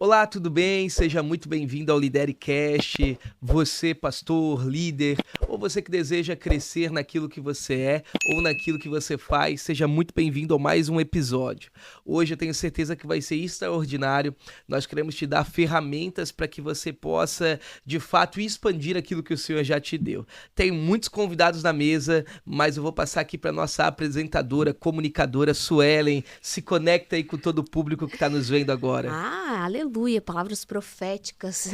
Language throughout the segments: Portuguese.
Olá, tudo bem? Seja muito bem-vindo ao LideriCast. Você, pastor, líder, ou você que deseja crescer naquilo que você é ou naquilo que você faz, seja muito bem-vindo a mais um episódio. Hoje eu tenho certeza que vai ser extraordinário. Nós queremos te dar ferramentas para que você possa, de fato, expandir aquilo que o Senhor já te deu. Tem muitos convidados na mesa, mas eu vou passar aqui para nossa apresentadora, comunicadora, Suelen. Se conecta aí com todo o público que está nos vendo agora. Aleluia, palavras proféticas.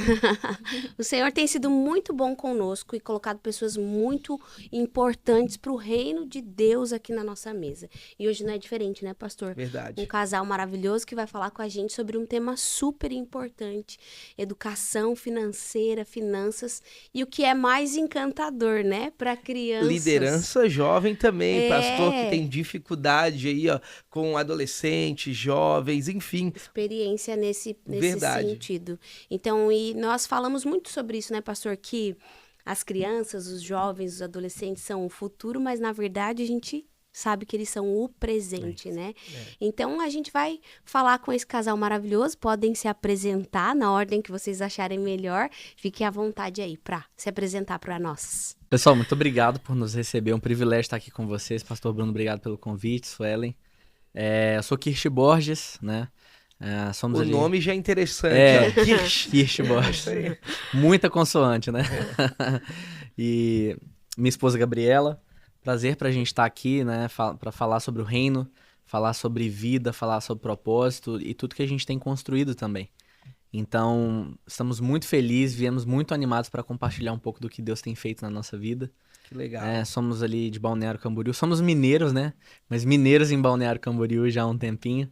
O Senhor tem sido muito bom conosco e colocado pessoas muito importantes para o reino de Deus aqui na nossa mesa. E hoje não é diferente, né, pastor? Um Verdade. casal maravilhoso que vai falar com a gente sobre um tema super importante: educação financeira, finanças e o que é mais encantador, né, para crianças. Liderança jovem também, pastor que É. tem dificuldade aí, ó, com adolescentes, jovens, enfim, Experiência nesse verdade. sentido. Então, e nós falamos muito sobre isso, né, pastor? Que as crianças, os jovens, os adolescentes são o futuro, mas na verdade a gente sabe que eles são o presente, né? É. Então a gente vai falar com esse casal maravilhoso, podem se apresentar na ordem que vocês acharem melhor. Fiquem à vontade aí para se apresentar para nós. Pessoal, muito obrigado por nos receber. É um privilégio estar aqui com vocês. Pastor Bruno, obrigado pelo convite. Suelen. Eu sou Kirsch Borges, né? Somos O ali... nome já é interessante, ó. Kirsch Borges. Isso aí. Muita consoante, né? E minha esposa Gabriela. Prazer pra gente estar aqui, né? Para falar sobre o reino, falar sobre vida, falar sobre propósito e tudo que a gente tem construído também. Então, estamos muito felizes, viemos muito animados para compartilhar um pouco do que Deus tem feito na nossa vida. Que legal. Somos ali de Balneário Camboriú. Somos mineiros, né? Mas mineiros em Balneário Camboriú já há um tempinho.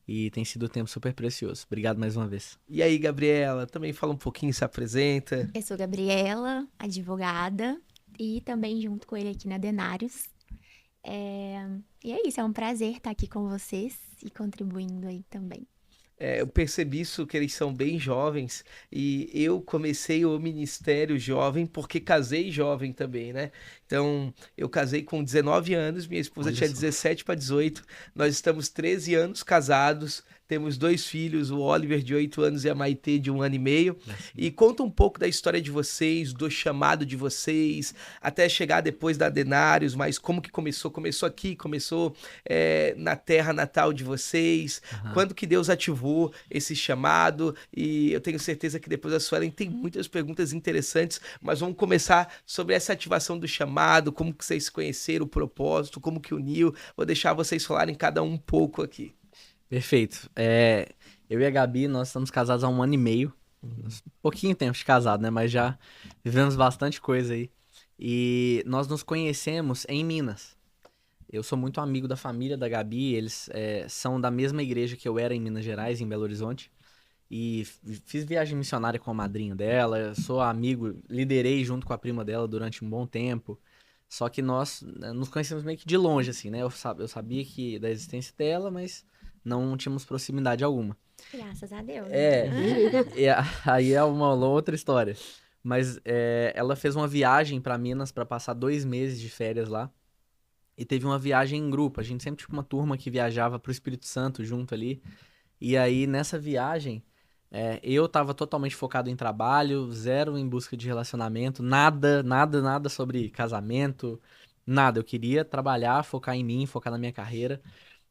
E tem sido um tempo super precioso. Obrigado mais uma vez. E aí, Gabriela, também fala um pouquinho, se apresenta. Eu sou Gabriela, advogada, e também junto com ele aqui na Denários. E é isso, é um prazer estar aqui com vocês e contribuindo aí também. Eu percebi isso que eles são bem jovens e eu comecei o ministério jovem porque casei jovem também, né? Então, eu casei com 19 anos, minha esposa Olha tinha só. 17 para 18. Nós estamos 13 anos casados, temos 2 filhos, o Oliver de 8 anos e a Maitê de 1 ano e meio. E conta um pouco da história de vocês, do chamado de vocês, até chegar depois da Denários, mas como que começou? Começou aqui, começou na terra natal de vocês, quando que Deus ativou esse chamado? E eu tenho certeza que depois a Suelen tem muitas perguntas interessantes, mas vamos começar sobre essa ativação do chamado, como que vocês se conheceram, o propósito, como que uniu. Vou deixar vocês falarem cada um pouco aqui. Perfeito. Eu e a Gabi, nós estamos casados há 1 ano e meio. Pouquinho tempo de casado, né? Mas já vivemos bastante coisa aí. E nós nos conhecemos em Minas. Eu sou muito amigo da família da Gabi, eles são da mesma igreja que eu era em Minas Gerais, em Belo Horizonte. E fiz viagem missionária com a madrinha dela, eu sou amigo, liderei junto com a prima dela durante um bom tempo. Só que nós nos conhecemos meio que de longe, assim, né? Eu sabia da existência dela, mas não tínhamos proximidade alguma. Graças a Deus, É, né? aí é uma outra história. Mas ela fez uma viagem pra Minas pra passar 2 meses de férias lá. E teve uma viagem em grupo. A gente sempre tinha uma turma que viajava pro Espírito Santo junto ali. E aí, nessa viagem, eu tava totalmente focado em trabalho, zero em busca de relacionamento, nada, nada, nada sobre casamento, nada. Eu queria trabalhar, focar em mim, focar na minha carreira.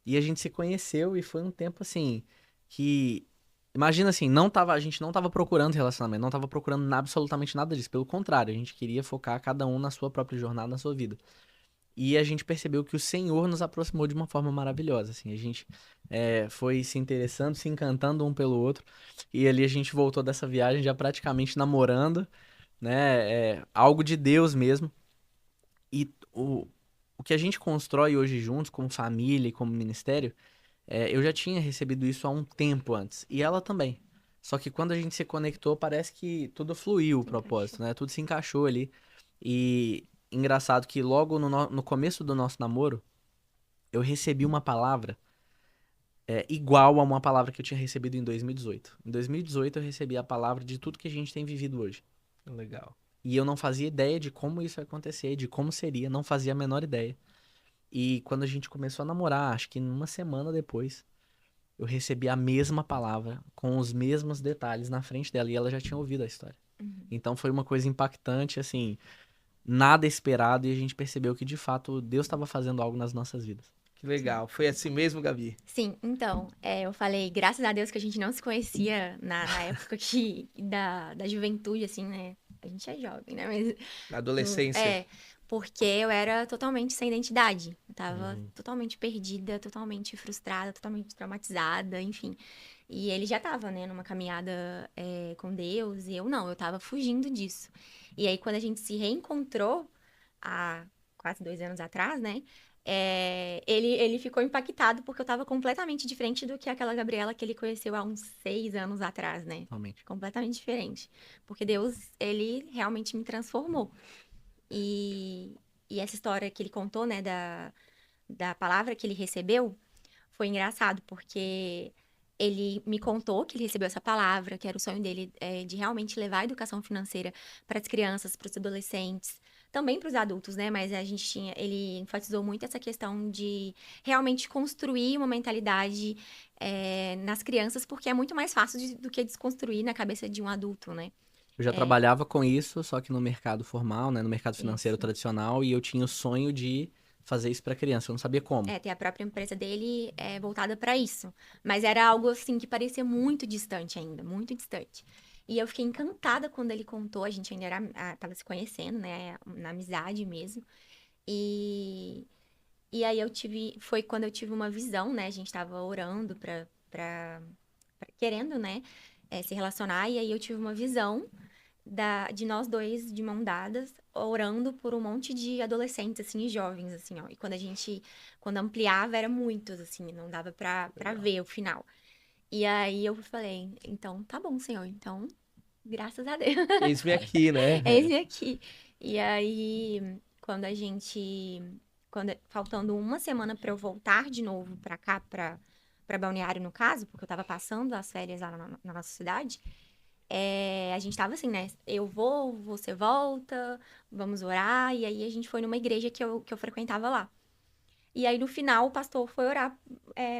E a gente se conheceu e foi um tempo assim que. Imagina assim, a gente não tava procurando relacionamento, não tava procurando absolutamente nada disso. Pelo contrário, a gente queria focar cada um na sua própria jornada, na sua vida. E a gente percebeu que o Senhor nos aproximou de uma forma maravilhosa, assim, a gente foi se interessando, se encantando um pelo outro, e ali a gente voltou dessa viagem já praticamente namorando, né, algo de Deus mesmo, e o que a gente constrói hoje juntos, como família e como ministério, eu já tinha recebido isso há um tempo antes, e ela também. Só que quando a gente se conectou, parece que tudo fluiu o propósito, né? Tudo se encaixou ali. E engraçado que logo no começo do nosso namoro, eu recebi uma palavra igual a uma palavra que eu tinha recebido em 2018. Em 2018 eu recebi a palavra de tudo que a gente tem vivido hoje. Legal. E eu não fazia ideia de como isso ia acontecer, de como seria, não fazia a menor ideia. E quando a gente começou a namorar, acho que uma semana depois, eu recebi a mesma palavra, com os mesmos detalhes na frente dela, e ela já tinha ouvido a história. Então foi uma coisa impactante, assim, nada esperado, e a gente percebeu que, de fato, Deus estava fazendo algo nas nossas vidas. Que legal. Foi assim mesmo, Gabi? Sim, então, eu falei, graças a Deus que a gente não se conhecia na época da juventude, assim, né? A gente é jovem, né? Mas Na adolescência. porque eu era totalmente sem identidade. Eu tava totalmente perdida, totalmente frustrada, totalmente traumatizada, enfim. E ele já tava, né, numa caminhada com Deus, e eu não, eu tava fugindo disso. E aí, quando a gente se reencontrou, há quase 2 anos atrás, né, ele ficou impactado porque eu tava completamente diferente do que aquela Gabriela que ele conheceu há uns 6 anos atrás, né? Realmente. Completamente diferente. Porque Deus, ele realmente me transformou. E essa história que ele contou, né, da palavra que ele recebeu, foi engraçado, porque ele me contou que ele recebeu essa palavra, que era o sonho dele de realmente levar a educação financeira para as crianças, para os adolescentes, também para os adultos, né? Mas ele enfatizou muito essa questão de realmente construir uma mentalidade nas crianças, porque é muito mais fácil do que desconstruir na cabeça de um adulto, né? Eu já trabalhava com isso, só que no mercado formal, né, no mercado financeiro Isso. tradicional, e eu tinha o sonho de fazer isso para criança, eu não sabia como. Tem a própria empresa dele voltada para isso. Mas era algo, assim, que parecia muito distante ainda, muito distante. E eu fiquei encantada quando ele contou, a gente ainda tava se conhecendo, né, na amizade mesmo. E aí foi quando eu tive uma visão, né, a gente tava orando querendo, né, se relacionar, e aí eu tive uma visão de nós dois de mão dadas, orando por um monte de adolescentes, assim, e jovens, assim, ó. E quando ampliava, era muitos, assim, não dava pra ver o final. E aí eu falei, então, tá bom, Senhor, então, graças a Deus. Eis-me aqui, né? Eis-me aqui. E aí, faltando uma semana pra eu voltar de novo pra cá, pra Balneário, no caso, porque eu tava passando as férias lá na nossa cidade, a gente tava assim, né? Eu vou, você volta, vamos orar. E aí a gente foi numa igreja que eu frequentava lá. E aí no final o pastor foi orar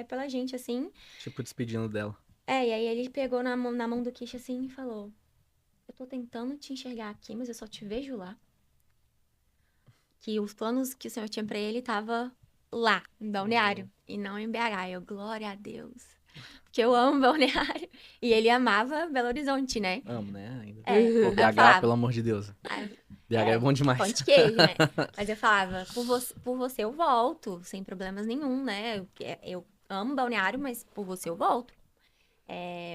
pela gente, assim. Tipo, despedindo dela. E aí ele pegou na mão do Kish assim e falou: eu tô tentando te enxergar aqui, mas eu só te vejo lá. Que os planos que o Senhor tinha pra ele tava lá, em Balneário, e não em BH. Eu, glória a Deus. Porque eu amo Balneário. E ele amava Belo Horizonte, né? Amo, né? Ainda. Pô, Eu BH, falava, pelo amor de Deus. BH é bom demais. pão de queijo, né? Mas eu falava, por você eu volto, sem problemas nenhum, né? Eu amo Balneário, mas por você eu volto.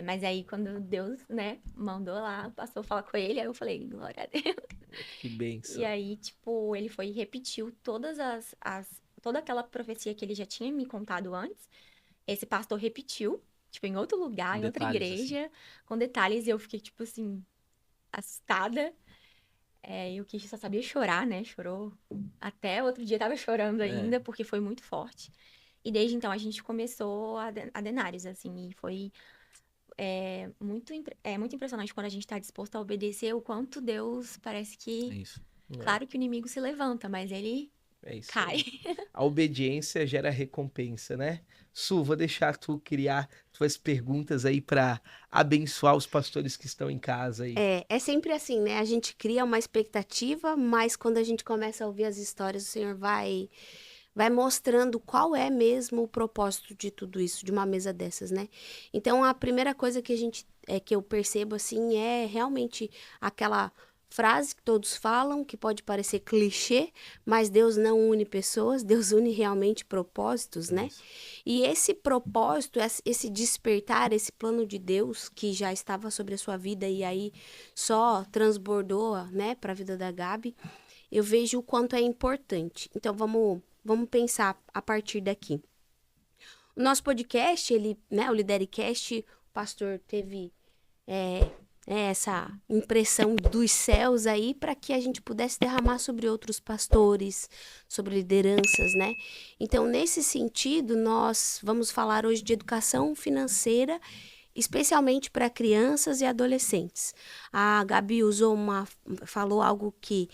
Mas aí, quando Deus, né, mandou lá, passou a falar com ele, aí eu falei, glória a Deus. Que bênção. E aí, tipo, ele foi e repetiu toda aquela profecia que ele já tinha me contado antes. Esse pastor repetiu, tipo, em outro lugar, em outra igreja, com detalhes, e eu fiquei, tipo assim, assustada. E o Kish só sabia chorar, né? Chorou até outro dia, tava chorando ainda, porque foi muito forte. E desde então a gente começou a Denários, assim, e foi muito impressionante quando a gente tá disposto a obedecer o quanto Deus parece que... É isso. Claro que o inimigo se levanta, mas ele isso cai. A obediência gera recompensa, né? Su, vou deixar tu criar tuas perguntas aí para abençoar os pastores que estão em casa aí. É sempre assim, né? A gente cria uma expectativa, mas quando a gente começa a ouvir as histórias, o Senhor vai mostrando qual é mesmo o propósito de tudo isso, de uma mesa dessas, né? Então, a primeira coisa que eu percebo, assim, é realmente aquela frase que todos falam, que pode parecer clichê, mas Deus não une pessoas, Deus une realmente propósitos, né? E esse propósito, esse despertar, esse plano de Deus que já estava sobre a sua vida e aí só transbordou, né, para a vida da Gabi, eu vejo o quanto é importante. Então, vamos pensar a partir daqui. O nosso podcast, né, o Lidericast, o pastor teve essa impressão dos céus aí para que a gente pudesse derramar sobre outros pastores, sobre lideranças, né? Então, nesse sentido, nós vamos falar hoje de educação financeira, especialmente para crianças e adolescentes. A Gabi falou algo que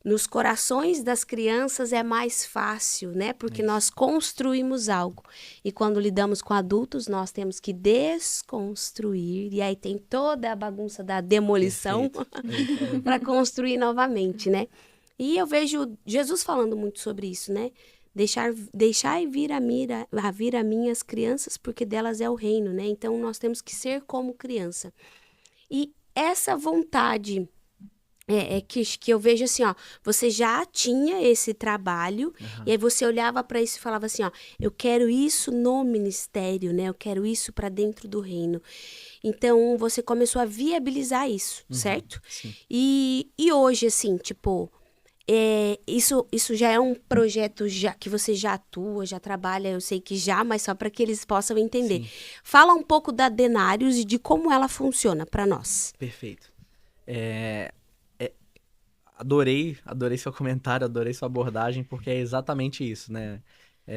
nos corações das crianças é mais fácil, né? Porque Isso. nós construímos algo. E quando lidamos com adultos, nós temos que desconstruir. E aí tem toda a bagunça da demolição para construir novamente, né? E eu vejo Jesus falando muito sobre isso, né? Deixai vir a mim as crianças, porque delas é o reino, né? Então nós temos que ser como criança. E essa vontade que eu vejo assim, ó, você já tinha esse trabalho, e aí você olhava para isso e falava assim, ó, eu quero isso no ministério, né? Eu quero isso para dentro do reino. Então você começou a viabilizar isso, certo? Sim. E hoje, assim, tipo, isso já é um projeto que você já atua, já trabalha, eu sei que já, mas só para que eles possam entender. Sim. Fala um pouco da Denários e de como ela funciona para nós. Perfeito. Adorei seu comentário, adorei sua abordagem, porque é exatamente isso, né?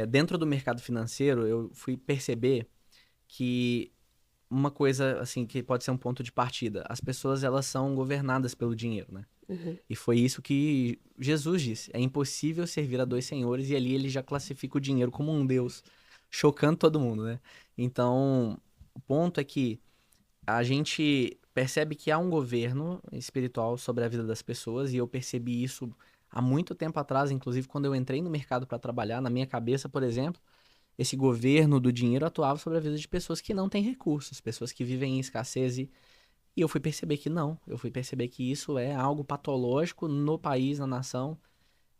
Dentro do mercado financeiro, eu fui perceber que uma coisa, assim, que pode ser um ponto de partida, as pessoas, elas são governadas pelo dinheiro, né? E foi isso que Jesus disse. É impossível servir a 2 senhores, e ali ele já classifica o dinheiro como um Deus, chocando todo mundo, né? Então, o ponto é que a gente percebe que há um governo espiritual sobre a vida das pessoas, e eu percebi isso há muito tempo atrás, inclusive quando eu entrei no mercado para trabalhar. Na minha cabeça, por exemplo, esse governo do dinheiro atuava sobre a vida de pessoas que não têm recursos, pessoas que vivem em escassez, e eu fui perceber que não. Eu fui perceber que isso é algo patológico no país, na nação.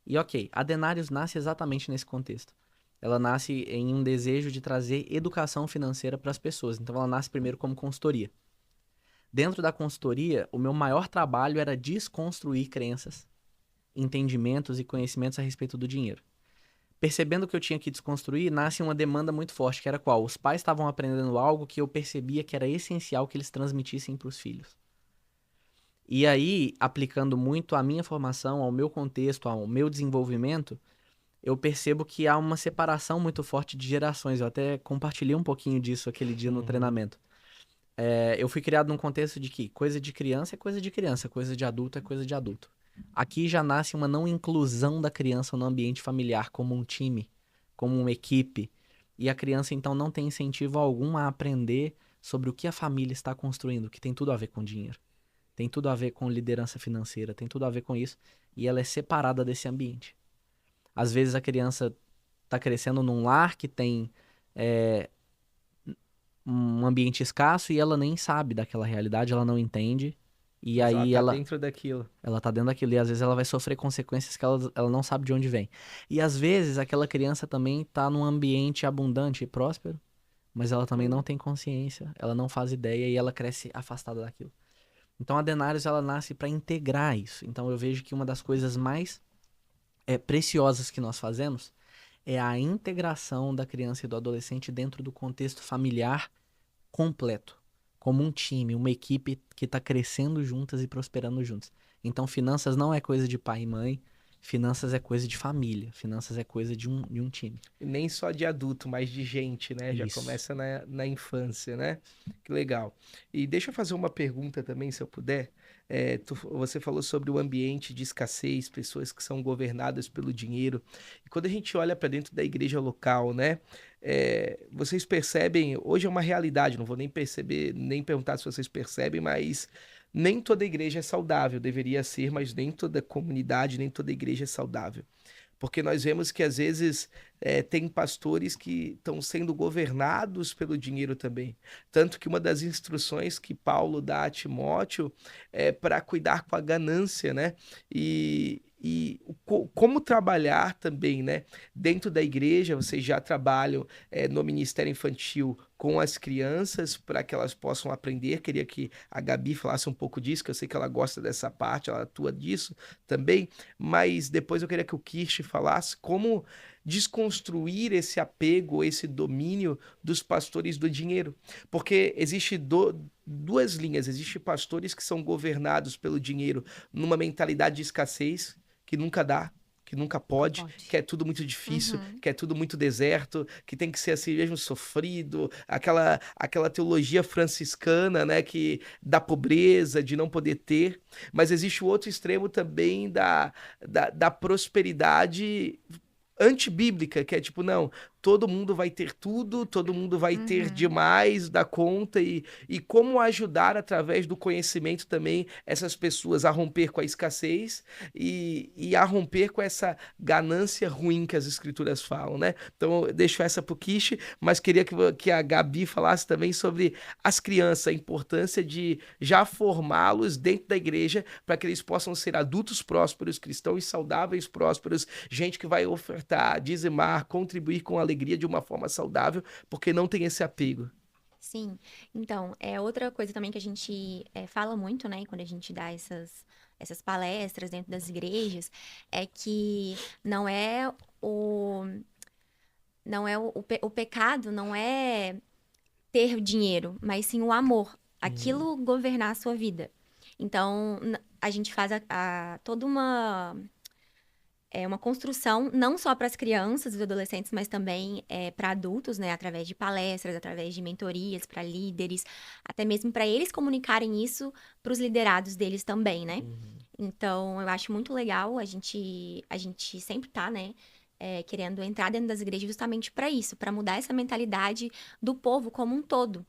E ok, a Denários nasce exatamente nesse contexto. Ela nasce em um desejo de trazer educação financeira para as pessoas. Então ela nasce primeiro como consultoria. Dentro da consultoria, o meu maior trabalho era desconstruir crenças, entendimentos e conhecimentos a respeito do dinheiro. Percebendo que eu tinha que desconstruir, nasce uma demanda muito forte, que era qual? Os pais estavam aprendendo algo que eu percebia que era essencial que eles transmitissem para os filhos. E aí, aplicando muito a minha formação, ao meu contexto, ao meu desenvolvimento, eu percebo que há uma separação muito forte de gerações. Eu até compartilhei um pouquinho disso aquele dia no treinamento. Eu fui criado num contexto de que coisa de criança é coisa de criança, coisa de adulto é coisa de adulto. Aqui já nasce uma não inclusão da criança no ambiente familiar como um time, como uma equipe. E a criança, então, não tem incentivo algum a aprender sobre o que a família está construindo, que tem tudo a ver com dinheiro. Tem tudo a ver com liderança financeira, tem tudo a ver com isso. E ela é separada desse ambiente. Às vezes a criança está crescendo num lar que tem um ambiente escasso e ela nem sabe daquela realidade, ela não entende. E Mas aí ela tá dentro daquilo. ela tá dentro daquilo, e às vezes ela vai sofrer consequências que ela não sabe de onde vem. E às vezes aquela criança também tá num ambiente abundante e próspero, mas ela também não tem consciência, ela não faz ideia e ela cresce afastada daquilo. Então a Denários, ela nasce para integrar isso. Então eu vejo que uma das coisas mais preciosas que nós fazemos é a integração da criança e do adolescente dentro do contexto familiar completo, como um time, uma equipe que está crescendo juntas e prosperando juntas. Então, finanças não é coisa de pai e mãe, finanças é coisa de família, finanças é coisa de um time. E nem só de adulto, mas de gente, né? Já Isso. começa na infância, né? Que legal. E deixa eu fazer uma pergunta também, se eu puder. Você falou sobre o ambiente de escassez, pessoas que são governadas pelo dinheiro. E quando a gente olha para dentro da igreja local, né? Vocês percebem, hoje é uma realidade, não vou nem perguntar se vocês percebem, mas nem toda igreja é saudável, deveria ser, mas nem toda comunidade, nem toda igreja é saudável. Porque nós vemos que às vezes tem pastores que estão sendo governados pelo dinheiro também. Tanto que uma das instruções que Paulo dá a Timóteo é para cuidar com a ganância, né? Como trabalhar também, né? Dentro da igreja, vocês já trabalham no Ministério Infantil com as crianças para que elas possam aprender. Queria que a Gabi falasse um pouco disso, que eu sei que ela gosta dessa parte, ela atua disso também, mas depois eu queria que o Kirsch falasse como desconstruir esse apego, esse domínio dos pastores do dinheiro. Porque existe duas linhas, existem pastores que são governados pelo dinheiro numa mentalidade de escassez, que nunca dá, que nunca pode, Pode. que é tudo muito difícil, Uhum. que é tudo muito deserto, que tem que ser assim mesmo sofrido, aquela teologia franciscana, né, que da pobreza, de não poder ter, mas existe o outro extremo também da prosperidade antibíblica, que é tipo, não, todo mundo vai ter tudo, todo mundo vai ter Uhum. demais da conta, e como ajudar através do conhecimento também essas pessoas a romper com a escassez e a romper com essa ganância ruim que as escrituras falam, né? Então eu deixo essa pro Kish, mas queria que a Gabi falasse também sobre as crianças, a importância de já formá-los dentro da igreja para que eles possam ser adultos prósperos, cristãos saudáveis, prósperos, gente que vai ofertar, dizimar, contribuir com alegria de uma forma saudável, porque não tem esse apego. Sim. Então, é outra coisa também que a gente fala muito, né, quando a gente dá essas palestras dentro das igrejas, é que não é o, não é o pecado, não é ter dinheiro, mas sim o amor. Aquilo governar a sua vida. Então, a gente faz toda uma construção, não só para as crianças e os adolescentes, mas também para adultos, né? Através de palestras, através de mentorias para líderes, até mesmo para eles comunicarem isso para os liderados deles também, né? Então, eu acho muito legal, a gente sempre tá, né? Querendo entrar dentro das igrejas justamente para isso, para mudar essa mentalidade do povo como um todo.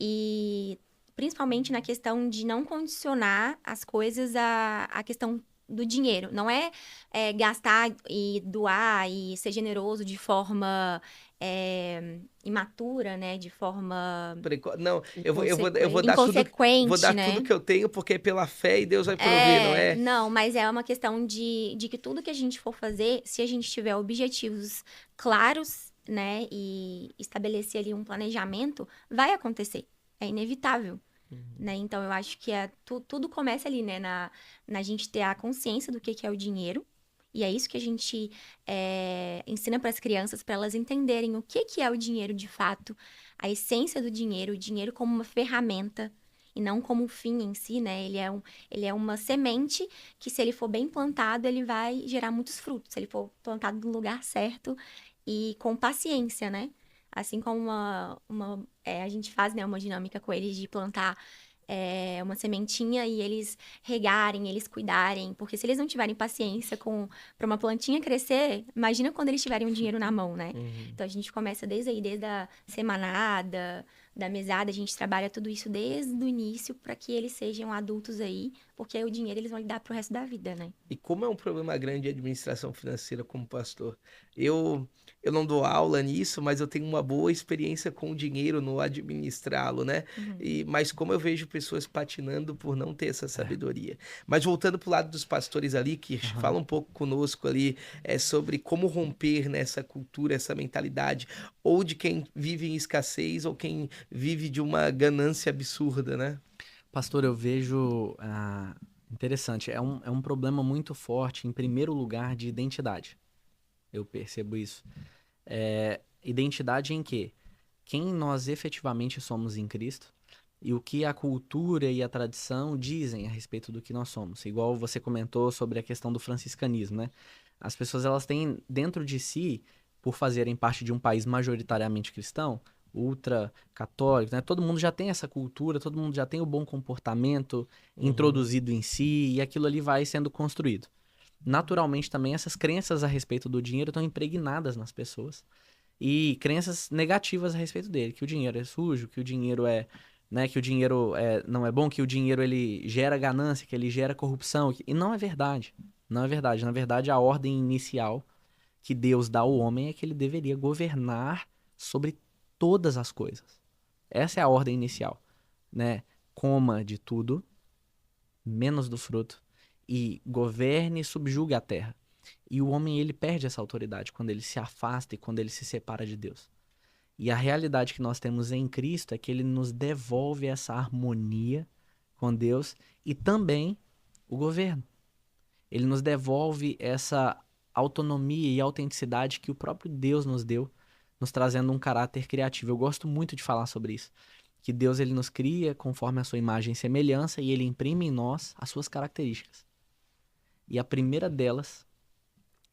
E principalmente na questão de não condicionar as coisas à questão do dinheiro. Não gastar e doar e ser generoso de forma imatura, né? De forma Não, eu vou dar inconsequente, né? tudo que eu tenho porque é pela fé e Deus vai prover, não é? Não, mas é uma questão de que tudo que a gente for fazer, se a gente tiver objetivos claros, né? E estabelecer ali um planejamento, vai acontecer. É inevitável. Né? Então, eu acho que tudo começa ali, né? Na gente ter a consciência do que é o dinheiro. E é isso que a gente ensina para as crianças, para elas entenderem o que é o dinheiro de fato, a essência do dinheiro, o dinheiro como uma ferramenta e não como um fim em si, né? Ele é uma semente que, se ele for bem plantado, ele vai gerar muitos frutos. Se ele for plantado no lugar certo e com paciência, né? Assim como a gente faz, né, uma dinâmica com eles de plantar uma sementinha e eles regarem, eles cuidarem. Porque se eles não tiverem paciência para uma plantinha crescer, imagina quando eles tiverem um dinheiro na mão, né? Então a gente começa desde a semanada, da mesada, a gente trabalha tudo isso desde o início para que eles sejam adultos aí, porque o dinheiro eles vão lidar pro resto da vida, né? E como é um problema grande a administração financeira como pastor, eu não dou aula nisso, mas eu tenho uma boa experiência com o dinheiro no administrá-lo, né? Mas como eu vejo pessoas patinando por não ter essa sabedoria. Mas voltando para o lado dos pastores ali, que fala um pouco conosco ali sobre como romper nessa cultura, essa mentalidade, ou de quem vive em escassez, ou quem vive de uma ganância absurda, né? Pastor, eu vejo interessante, é um problema muito forte, em primeiro lugar, de identidade. Eu percebo isso. Identidade em quê? Quem nós efetivamente somos em Cristo e o que a cultura e a tradição dizem a respeito do que nós somos. Igual você comentou sobre a questão do franciscanismo, né? As pessoas, elas têm dentro de si, por fazerem parte de um país majoritariamente cristão, ultra católico, né? Todo mundo já tem essa cultura, todo mundo já tem o bom comportamento introduzido em si, e aquilo ali vai sendo construído. Naturalmente também essas crenças a respeito do dinheiro estão impregnadas nas pessoas, e crenças negativas a respeito dele, que o dinheiro é sujo, que o dinheiro que o dinheiro não é bom, que o dinheiro ele gera ganância, que ele gera corrupção, e não é verdade. Não é verdade. Na verdade, a ordem inicial que Deus dá ao homem é que ele deveria governar sobre todas as coisas. Essa é a ordem inicial, né? Coma de tudo, menos do fruto, e governe e subjugue a terra. E o homem, ele perde essa autoridade quando ele se afasta e quando ele se separa de Deus. E a realidade que nós temos em Cristo é que ele nos devolve essa harmonia com Deus e também o governo. Ele nos devolve essa autonomia e autenticidade que o próprio Deus nos deu, nos trazendo um caráter criativo. Eu gosto muito de falar sobre isso, que Deus ele nos cria conforme a sua imagem e semelhança e ele imprime em nós as suas características. E a primeira delas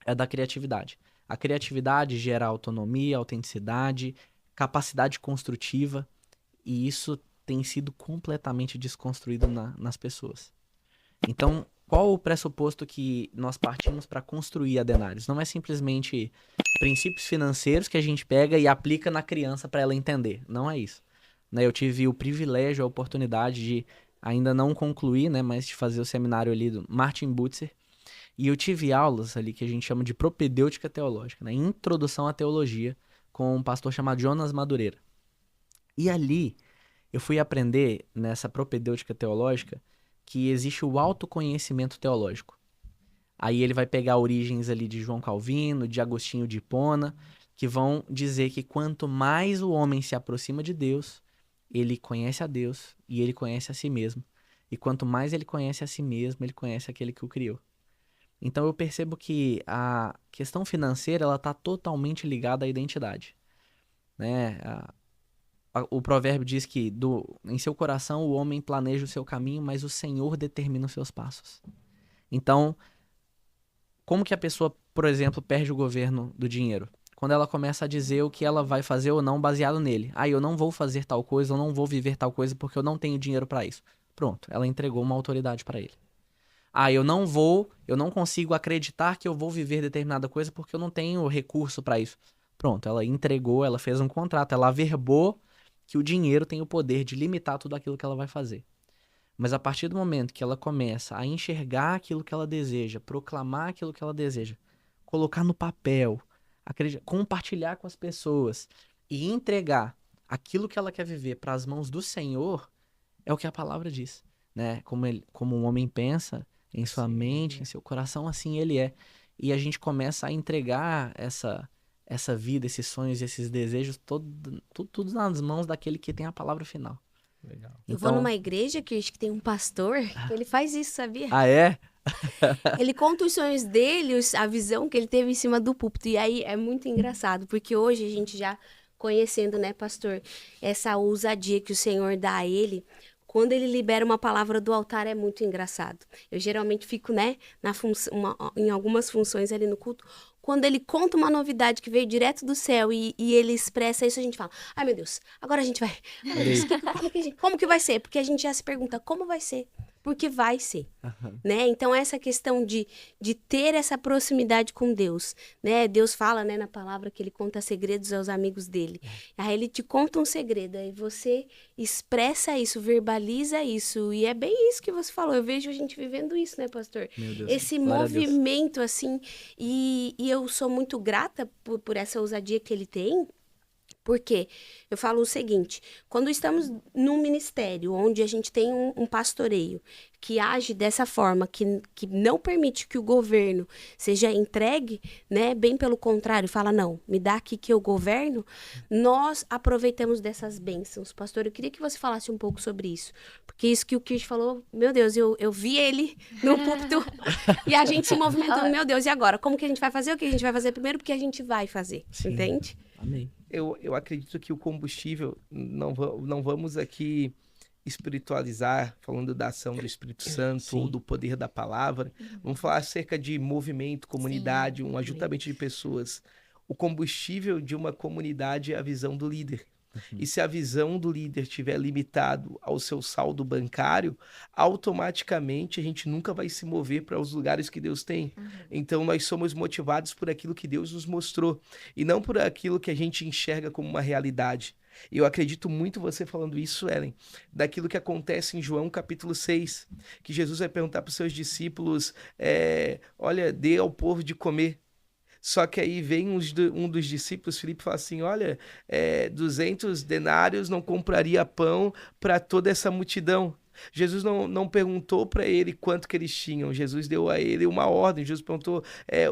é da criatividade. A criatividade gera autonomia, autenticidade, capacidade construtiva, e isso tem sido completamente desconstruído nas pessoas. Então, qual o pressuposto que nós partimos para construir a Denários? Não é simplesmente princípios financeiros que a gente pega e aplica na criança para ela entender. Não é isso. Né, eu tive o privilégio, a oportunidade de, ainda não concluir, né, mas de fazer o seminário ali do Martin Butzer. E eu tive aulas ali que a gente chama de propedêutica teológica, né, introdução à teologia, com um pastor chamado Jonas Madureira. E ali eu fui aprender, nessa propedêutica teológica, que existe o autoconhecimento teológico. Aí ele vai pegar origens ali de João Calvino, de Agostinho de Hipona, que vão dizer que quanto mais o homem se aproxima de Deus, ele conhece a Deus e ele conhece a si mesmo. E quanto mais ele conhece a si mesmo, ele conhece aquele que o criou. Então eu percebo que a questão financeira ela está totalmente ligada à identidade. Né? O provérbio diz que em seu coração o homem planeja o seu caminho, mas o Senhor determina os seus passos. Então, como que a pessoa, por exemplo, perde o governo do dinheiro? Quando ela começa a dizer o que ela vai fazer ou não baseado nele. Eu não vou fazer tal coisa, eu não vou viver tal coisa porque eu não tenho dinheiro para isso. Pronto, ela entregou uma autoridade para ele. Eu não consigo acreditar que eu vou viver determinada coisa porque eu não tenho recurso para isso. Pronto, ela entregou, ela fez um contrato, ela averbou que o dinheiro tem o poder de limitar tudo aquilo que ela vai fazer. Mas a partir do momento que ela começa a enxergar aquilo que ela deseja, proclamar aquilo que ela deseja, colocar no papel, compartilhar com as pessoas e entregar aquilo que ela quer viver para as mãos do Senhor, é o que a palavra diz, né? Como um homem pensa em sua mente, em seu coração, assim ele é. E a gente começa a entregar essa vida, esses sonhos, esses desejos, tudo nas mãos daquele que tem a palavra final. Legal. Eu vou numa igreja que acho que tem um pastor, que ele faz isso, sabia? É? Ele conta os sonhos dele, a visão que ele teve em cima do púlpito. E aí é muito engraçado, porque hoje a gente já conhecendo, né, pastor, essa ousadia que o Senhor dá a ele, quando ele libera uma palavra do altar é muito engraçado. Eu geralmente fico, né, em algumas funções ali no culto. Quando ele conta uma novidade que veio direto do céu e ele expressa isso, a gente fala, ai meu Deus, agora a gente vai. Como que vai ser? Porque a gente já se pergunta, como vai ser? Porque vai ser, né? Então, essa questão de ter essa proximidade com Deus, né? Deus fala, né, na palavra que ele conta segredos aos amigos dele. Aí ele te conta um segredo, aí você expressa isso, verbaliza isso, e é bem isso que você falou. Eu vejo a gente vivendo isso, né, pastor? Meu Deus, esse movimento, assim, e eu sou muito grata por essa ousadia que ele tem. Porque eu falo o seguinte, quando estamos num ministério onde a gente tem um pastoreio que age dessa forma, que não permite que o governo seja entregue, né, bem pelo contrário, fala, não, me dá aqui que eu governo, nós aproveitamos dessas bênçãos. Pastor, eu queria que você falasse um pouco sobre isso, porque isso que o Kirsch falou, meu Deus, eu vi ele no púlpito e a gente se movimentando, meu Deus, e agora? Como que a gente vai fazer? O que a gente vai fazer primeiro? Porque a gente vai fazer, Sim. Entende? Amém. Eu acredito que o combustível, não vamos aqui espiritualizar, falando da ação do Espírito Santo Sim. ou do poder da palavra. Vamos falar acerca de movimento, comunidade, um ajuntamento de pessoas. O combustível de uma comunidade é a visão do líder. E se a visão do líder estiver limitado ao seu saldo bancário, automaticamente a gente nunca vai se mover para os lugares que Deus tem. Então nós somos motivados por aquilo que Deus nos mostrou e não por aquilo que a gente enxerga como uma realidade. E eu acredito muito você falando isso, Ellen, daquilo que acontece em João capítulo 6, que Jesus vai perguntar para os seus discípulos, olha, dê ao povo de comer. Só que aí vem um dos discípulos, Filipe, fala assim, olha, 200 denários não compraria pão para toda essa multidão. Jesus não perguntou para ele quanto que eles tinham, Jesus deu a ele uma ordem, Jesus perguntou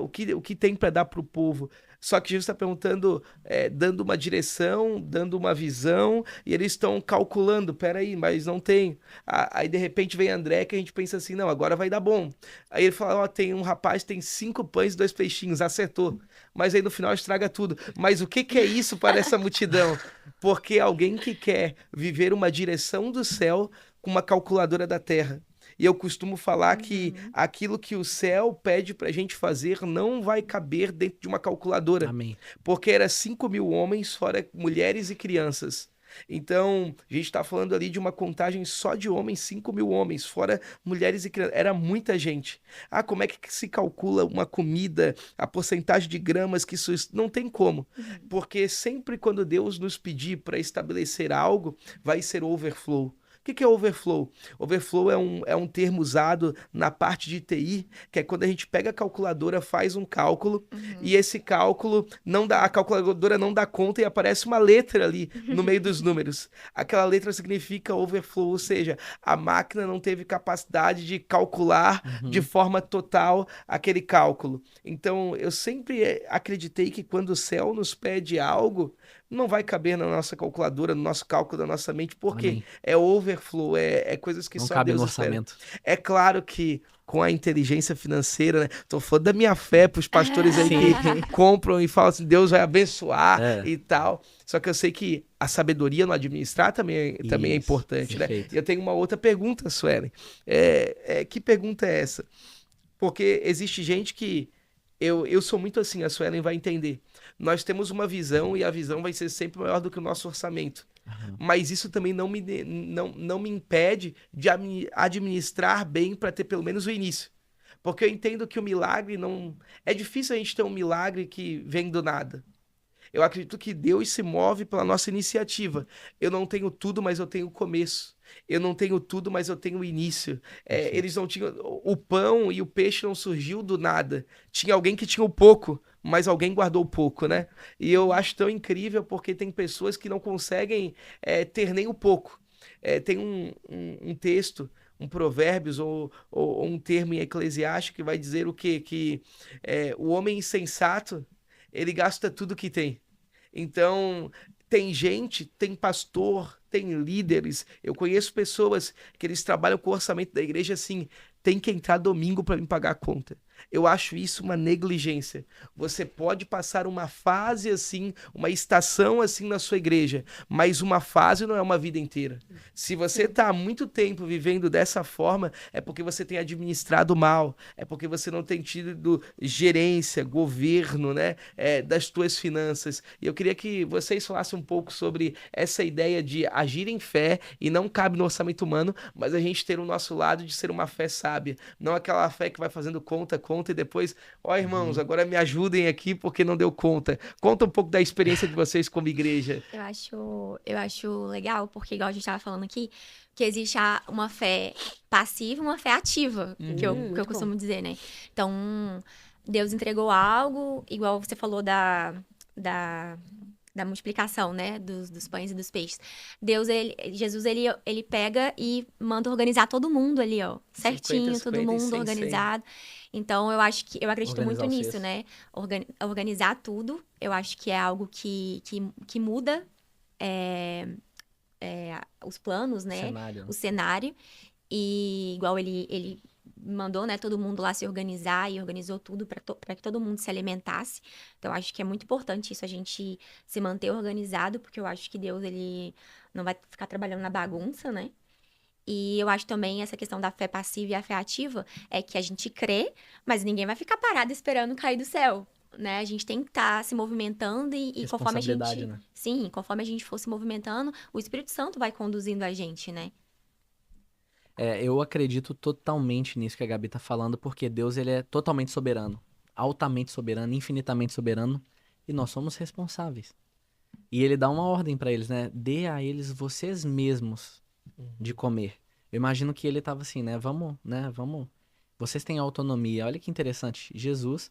o que tem para dar para o povo. Só que Jesus está perguntando, dando uma direção, dando uma visão, e eles estão calculando, peraí, mas não tem. Aí de repente vem André, que a gente pensa assim, não, agora vai dar bom. Aí ele fala, tem um rapaz, tem 5 pães e 2 peixinhos, acertou. Mas aí no final estraga tudo. Mas o que é isso para essa multidão? Porque alguém que quer viver uma direção do céu com uma calculadora da terra. E eu costumo falar que aquilo que o céu pede pra gente fazer não vai caber dentro de uma calculadora. Amém. Porque era 5.000 homens, fora mulheres e crianças. Então, a gente está falando ali de uma contagem só de homens, 5.000 homens, fora mulheres e crianças. Era muita gente. Ah, como é que se calcula uma comida, a porcentagem de gramas que isso... Não tem como. Porque sempre quando Deus nos pedir para estabelecer algo, vai ser overflow. O que é overflow? Overflow é um termo usado na parte de TI, que é quando a gente pega a calculadora, faz um cálculo, e esse cálculo não dá, a calculadora não dá conta e aparece uma letra ali no meio dos números. Aquela letra significa overflow, ou seja, a máquina não teve capacidade de calcular de forma total aquele cálculo. Então, eu sempre acreditei que quando o céu nos pede algo, não vai caber na nossa calculadora, no nosso cálculo da nossa mente, porque Amém. é overflow, é coisas que Não só cabe Deus no espera. orçamento. É claro que com a inteligência financeira, né? Tô falando da minha fé pros pastores aí que compram e falam assim, Deus vai abençoar e tal. Só que eu sei que a sabedoria no administrar também é Isso, importante, né? perfeito. E eu tenho uma outra pergunta, Suelen. Que pergunta é essa? Porque existe gente que... Eu sou muito assim, a Suelen vai entender. Nós temos uma visão e a visão vai ser sempre maior do que o nosso orçamento. Mas isso também não me impede de administrar bem para ter pelo menos o início. Porque eu entendo que o milagre não... É difícil a gente ter um milagre que vem do nada. Eu acredito que Deus se move pela nossa iniciativa. Eu não tenho tudo, mas eu tenho o começo. Eu não tenho tudo, mas eu tenho o início. Eles não tinham... O pão e o peixe não surgiu do nada. Tinha alguém que tinha o pouco, mas alguém guardou o pouco, né? E eu acho tão incrível porque tem pessoas que não conseguem ter nem o pouco. Tem um texto, um provérbios ou um termo em Eclesiastes que vai dizer o quê? Que o homem insensato, ele gasta tudo que tem. Então, tem gente, tem pastor, tem líderes. Eu conheço pessoas que eles trabalham com o orçamento da igreja assim, tem que entrar domingo para me pagar a conta. Eu acho isso uma negligência. Você pode passar uma fase assim, uma estação assim na sua igreja, mas uma fase não é uma vida inteira. Se você está há muito tempo vivendo dessa forma, é porque você tem administrado mal, é porque você não tem tido gerência, governo, né, das suas finanças. E eu queria que vocês falassem um pouco sobre essa ideia de agir em fé e não cabe no orçamento humano, mas a gente ter o nosso lado de ser uma fé sábia, não aquela fé que vai fazendo conta e depois, irmãos, agora me ajudem aqui porque não deu conta. Conta um pouco da experiência de vocês como igreja. Eu acho legal, porque igual a gente estava falando aqui, que existe uma fé passiva e uma fé ativa, que eu costumo dizer, né? Então, Deus entregou algo, igual você falou da multiplicação, né, dos pães e dos peixes. Jesus, ele pega e manda organizar todo mundo ali, ó, certinho, 50, todo mundo 100. organizado. Então, eu acredito muito Organizar o nisso, cesto. né, organizar tudo, eu acho que é algo que muda os planos, né, Cenário, né? o cenário, e igual ele mandou, né, todo mundo lá se organizar e organizou tudo para que todo mundo se alimentasse. Então, acho que é muito importante isso, a gente se manter organizado, porque eu acho que Deus, ele não vai ficar trabalhando na bagunça, né? E eu acho também essa questão da fé passiva e a fé ativa é que a gente crê, mas ninguém vai ficar parado esperando cair do céu, né? A gente tem que estar se movimentando e conforme a Responsabilidade, gente... né? Sim, conforme a gente for se movimentando, o Espírito Santo vai conduzindo a gente, né? Eu acredito totalmente nisso que a Gabi tá falando, porque Deus, ele é totalmente soberano, altamente soberano, infinitamente soberano, e nós somos responsáveis. E ele dá uma ordem pra eles, né? Dê a eles vocês mesmos de comer. Eu imagino que ele tava assim, né? Vamos. Vocês têm autonomia. Olha que interessante. Jesus,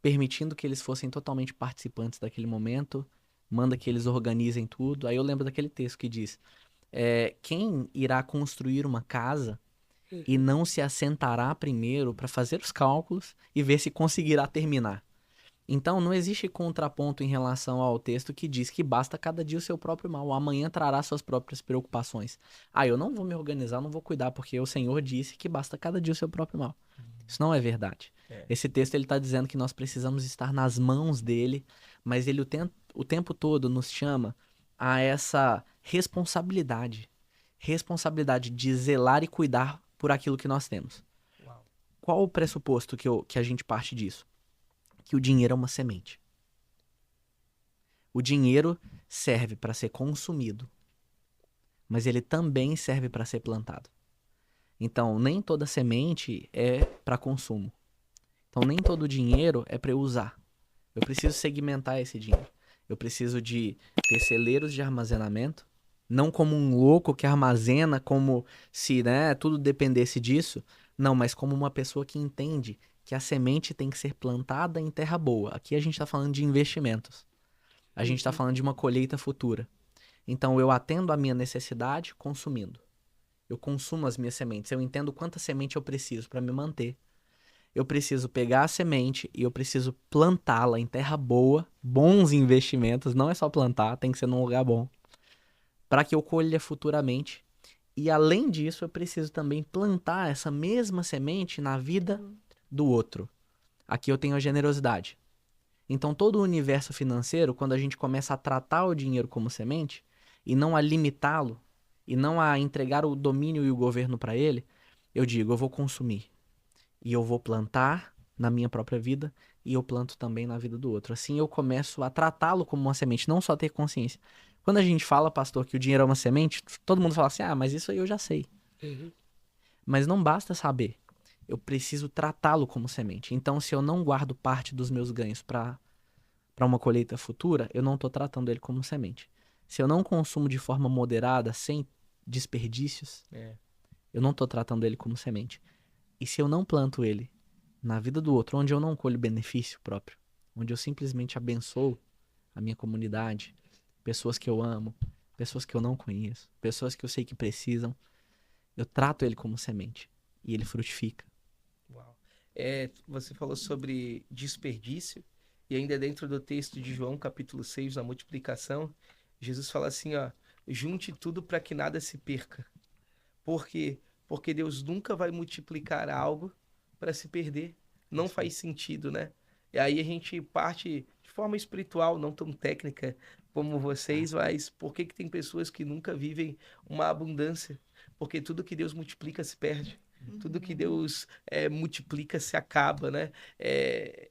permitindo que eles fossem totalmente participantes daquele momento, manda que eles organizem tudo. Aí eu lembro daquele texto que diz... quem irá construir uma casa e não se assentará primeiro para fazer os cálculos e ver se conseguirá terminar. Então, não existe contraponto em relação ao texto que diz que basta cada dia o seu próprio mal, o amanhã trará suas próprias preocupações. Eu não vou me organizar, não vou cuidar, porque o Senhor disse que basta cada dia o seu próprio mal. Isso não é verdade. Esse texto ele está dizendo que nós precisamos estar nas mãos dele, mas ele o tempo todo nos chama a essa responsabilidade. responsabilidade de zelar e cuidar por aquilo que nós temos. Uau. Qual o pressuposto que a gente parte disso? Que o dinheiro é uma semente. O dinheiro serve para ser consumido, mas ele também serve para ser plantado. Então, nem toda semente é para consumo. Então, nem todo dinheiro é para eu usar. Eu preciso segmentar esse dinheiro. Eu preciso de ter celeiros de armazenamento, não como um louco que armazena como se, né, tudo dependesse disso. Não, mas como uma pessoa que entende que a semente tem que ser plantada em terra boa. Aqui a gente está falando de investimentos. A gente está falando de uma colheita futura. Então, eu atendo a minha necessidade consumindo. Eu consumo as minhas sementes. Eu entendo quanta semente eu preciso para me manter. Eu preciso pegar a semente e eu preciso plantá-la em terra boa, bons investimentos, não é só plantar, tem que ser num lugar bom, para que eu colha futuramente. E além disso, eu preciso também plantar essa mesma semente na vida do outro. Aqui eu tenho a generosidade. Então, todo o universo financeiro, quando a gente começa a tratar o dinheiro como semente e não a limitá-lo, e não a entregar o domínio e o governo para ele, eu digo, eu vou consumir. E eu vou plantar na minha própria vida e eu planto também na vida do outro. Assim eu começo a tratá-lo como uma semente, não só ter consciência. Quando a gente fala, pastor, que o dinheiro é uma semente, todo mundo fala assim, mas isso aí eu já sei. Mas não basta saber. Eu preciso tratá-lo como semente. Então, se eu não guardo parte dos meus ganhos para uma colheita futura, eu não estou tratando ele como semente. Se eu não consumo de forma moderada, sem desperdícios, eu não estou tratando ele como semente. E se eu não planto ele na vida do outro, onde eu não colho benefício próprio, onde eu simplesmente abençoo a minha comunidade, pessoas que eu amo, pessoas que eu não conheço, pessoas que eu sei que precisam, eu trato ele como semente e ele frutifica. Uau. Você falou sobre desperdício e ainda dentro do texto de João, capítulo 6, na multiplicação, Jesus fala assim, ó, junte tudo para que nada se perca. Por quê? Porque Deus nunca vai multiplicar algo para se perder. Não faz sentido, né? E aí a gente parte de forma espiritual, não tão técnica como vocês, mas por que tem pessoas que nunca vivem uma abundância? Porque tudo que Deus multiplica se perde. Tudo que Deus multiplica se acaba, né?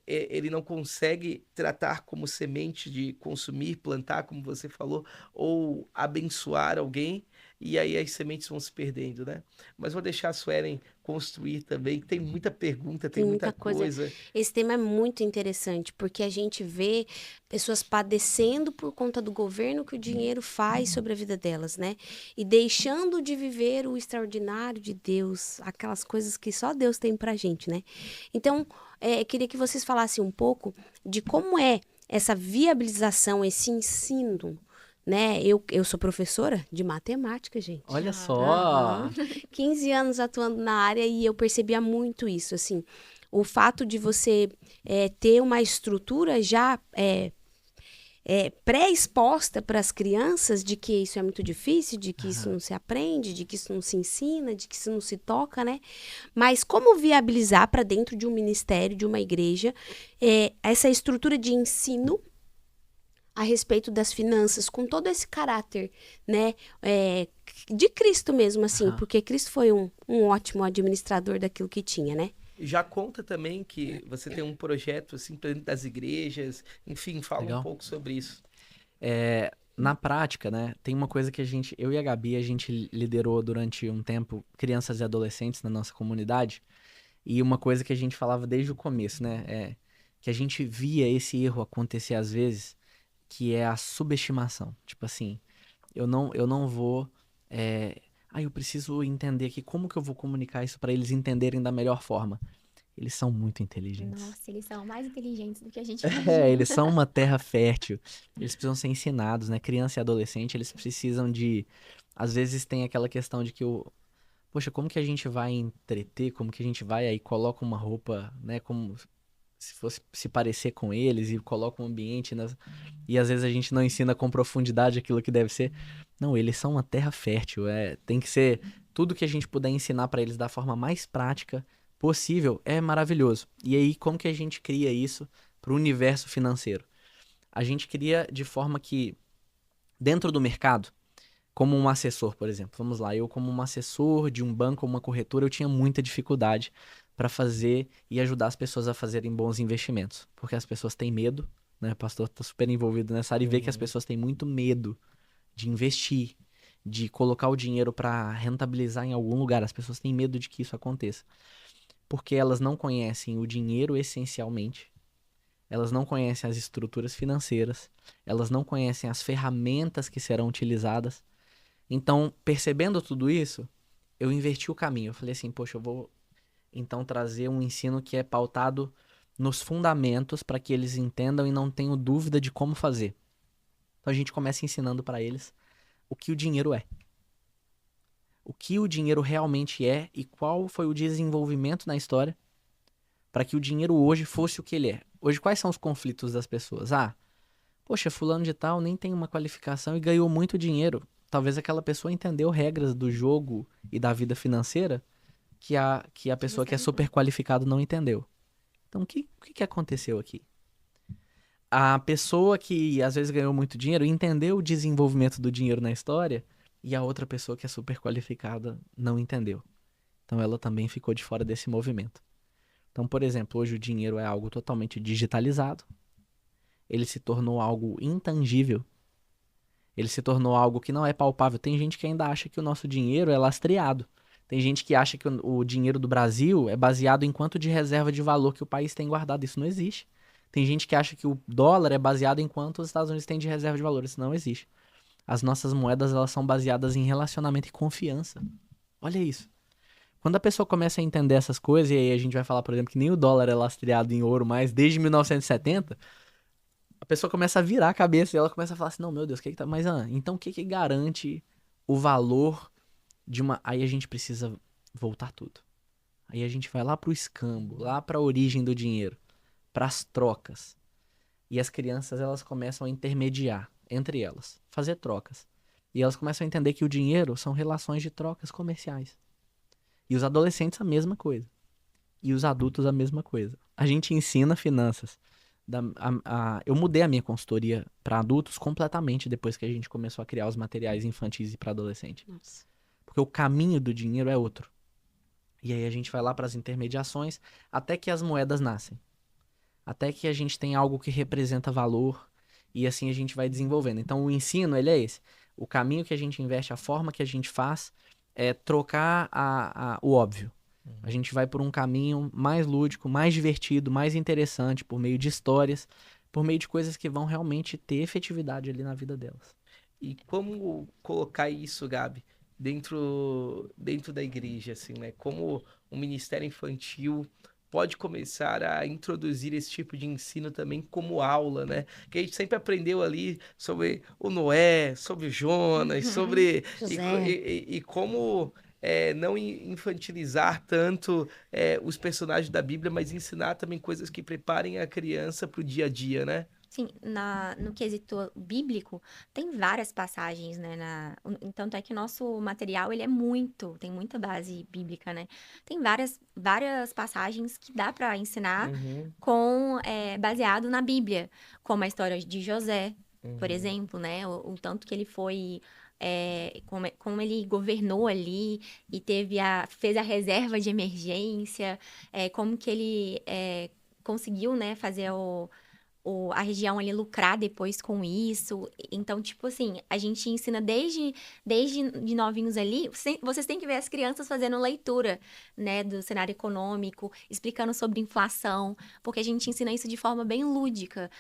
Ele não consegue tratar como semente de consumir, plantar, como você falou, ou abençoar alguém, e aí as sementes vão se perdendo, né? Mas vou deixar a Suelen construir também, que tem muita pergunta, tem muita coisa. Esse tema é muito interessante, porque a gente vê pessoas padecendo por conta do governo que o dinheiro faz sobre a vida delas, né? E deixando de viver o extraordinário de Deus, aquelas coisas que só Deus tem pra gente, né? Então, queria que vocês falassem um pouco de como é essa viabilização, esse ensino, né? Eu sou professora de matemática, gente. Olha só! 15 anos atuando na área e eu percebia muito isso, assim. O fato de você ter uma estrutura já pré-exposta para as crianças de que isso é muito difícil, de que isso não se aprende, de que isso não se ensina, de que isso não se toca, né? Mas como viabilizar para dentro de um ministério, de uma igreja, essa estrutura de ensino a respeito das finanças, com todo esse caráter, né, de Cristo mesmo, assim, porque Cristo foi um ótimo administrador daquilo que tinha, né? Já conta também que você tem um projeto, assim, dentro das igrejas, enfim, fala Legal. um pouco sobre isso. Na prática, né, tem uma coisa que eu e a Gabi, a gente liderou durante um tempo crianças e adolescentes na nossa comunidade, e uma coisa que a gente falava desde o começo, né, que a gente via esse erro acontecer às vezes, que é a subestimação. Tipo assim, eu não vou... eu preciso entender aqui como que eu vou comunicar isso para eles entenderem da melhor forma. Eles são muito inteligentes. Nossa, eles são mais inteligentes do que a gente imagina. Eles são uma terra fértil. Eles precisam ser ensinados, né? Criança e adolescente, eles precisam de... Às vezes tem aquela questão de que poxa, como que a gente vai entreter? Como que a gente vai aí coloca uma roupa, né? Como se fosse se parecer com eles e coloca um ambiente e às vezes a gente não ensina com profundidade aquilo que deve ser. Não, eles são uma terra fértil, tem que ser tudo que a gente puder ensinar para eles da forma mais prática possível, é maravilhoso. E aí, como que a gente cria isso para o universo financeiro? A gente cria de forma que, dentro do mercado, como um assessor, por exemplo. Vamos lá, eu como um assessor de um banco ou uma corretora, eu tinha muita dificuldade para fazer e ajudar as pessoas a fazerem bons investimentos. Porque as pessoas têm medo, né? O pastor tá super envolvido nessa área e vê que as pessoas têm muito medo de investir, de colocar o dinheiro para rentabilizar em algum lugar. As pessoas têm medo de que isso aconteça. Porque elas não conhecem o dinheiro essencialmente, elas não conhecem as estruturas financeiras, elas não conhecem as ferramentas que serão utilizadas. Então, percebendo tudo isso, eu inverti o caminho. Eu falei assim, poxa, eu vou então trazer um ensino que é pautado nos fundamentos para que eles entendam e não tenham dúvida de como fazer. Então a gente começa ensinando para eles o que o dinheiro é. O que o dinheiro realmente é e qual foi o desenvolvimento na história para que o dinheiro hoje fosse o que ele é. Hoje, quais são os conflitos das pessoas? Ah, poxa, fulano de tal nem tem uma qualificação e ganhou muito dinheiro. Talvez aquela pessoa entendeu regras do jogo e da vida financeira que a pessoa que é super qualificado não entendeu. Então, o que aconteceu aqui? A pessoa que às vezes ganhou muito dinheiro entendeu o desenvolvimento do dinheiro na história e a outra pessoa que é super qualificada não entendeu. Então, ela também ficou de fora desse movimento. Então, por exemplo, hoje o dinheiro é algo totalmente digitalizado. Ele se tornou algo intangível. Ele se tornou algo que não é palpável. Tem gente que ainda acha que o nosso dinheiro é lastreado. Tem gente que acha que o dinheiro do Brasil é baseado em quanto de reserva de valor que o país tem guardado. Isso não existe. Tem gente que acha que o dólar é baseado em quanto os Estados Unidos têm de reserva de valor. Isso não existe. As nossas moedas, elas são baseadas em relacionamento e confiança. Olha isso. Quando a pessoa começa a entender essas coisas, e aí a gente vai falar, por exemplo, que nem o dólar é lastreado em ouro mais desde 1970, a pessoa começa a virar a cabeça e ela começa a falar assim, não, meu Deus, o que tá... Mas, então o que garante o valor de uma... Aí a gente precisa voltar tudo. Aí a gente vai lá pro escambo, lá pra origem do dinheiro, pras trocas. E as crianças, elas começam a intermediar entre elas, fazer trocas. E elas começam a entender que o dinheiro são relações de trocas comerciais. E os adolescentes a mesma coisa. E os adultos a mesma coisa. A gente ensina finanças. Eu mudei a minha consultoria para adultos completamente depois que a gente começou a criar os materiais infantis e para adolescente. Nossa. Porque o caminho do dinheiro é outro. E aí a gente vai lá para as intermediações até que as moedas nascem. Até que a gente tem algo que representa valor e assim a gente vai desenvolvendo. Então o ensino, ele é esse. O caminho que a gente investe, a forma que a gente faz é trocar o óbvio. A gente vai por um caminho mais lúdico, mais divertido, mais interessante, por meio de histórias, por meio de coisas que vão realmente ter efetividade ali na vida delas. E como colocar isso, Gabi, dentro da igreja, assim, né? Como o ministério infantil pode começar a introduzir esse tipo de ensino também como aula, né? Que a gente sempre aprendeu ali sobre o Noé, sobre o Jonas, sobre... José. E como não infantilizar tanto os personagens da Bíblia, mas ensinar também coisas que preparem a criança para o dia a dia, né? Sim, no quesito bíblico, tem várias passagens, né? Tanto é que o nosso material, ele tem muita base bíblica, né? Tem várias passagens que dá para ensinar baseado na Bíblia, como a história de José, por exemplo, né? O tanto que ele foi... como ele governou ali e fez a reserva de emergência, como que ele conseguiu, né, fazer a região ali lucrar depois com isso. Então, tipo assim, a gente ensina desde de novinhos ali. Vocês têm que ver as crianças fazendo leitura, né, do cenário econômico, explicando sobre inflação, porque a gente ensina isso de forma bem lúdica,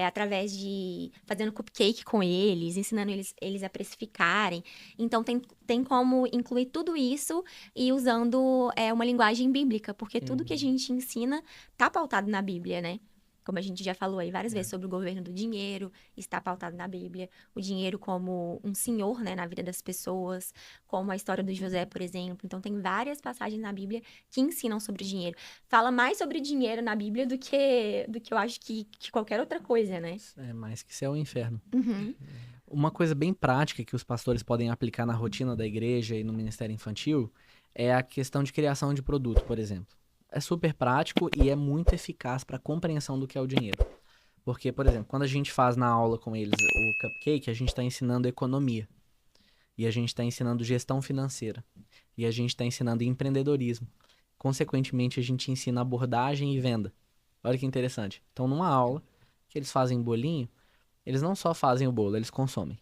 através de fazendo cupcake com eles, ensinando eles a precificarem. Então, tem como incluir tudo isso e usando uma linguagem bíblica, porque tudo que a gente ensina tá pautado na Bíblia, né? Como a gente já falou aí várias vezes sobre o governo do dinheiro, está pautado na Bíblia. O dinheiro como um senhor, né, na vida das pessoas, como a história do José, por exemplo. Então, tem várias passagens na Bíblia que ensinam sobre o dinheiro. Fala mais sobre dinheiro na Bíblia do que eu acho que qualquer outra coisa, né? É mais que céu e inferno. Uhum. Uma coisa bem prática que os pastores podem aplicar na rotina da igreja e no ministério infantil é a questão de criação de produto, por exemplo. É super prático e é muito eficaz para a compreensão do que é o dinheiro. Porque, por exemplo, quando a gente faz na aula com eles o cupcake, a gente está ensinando economia. E a gente está ensinando gestão financeira. E a gente está ensinando empreendedorismo. Consequentemente, a gente ensina abordagem e venda. Olha que interessante. Então, numa aula que eles fazem bolinho, eles não só fazem o bolo, eles consomem.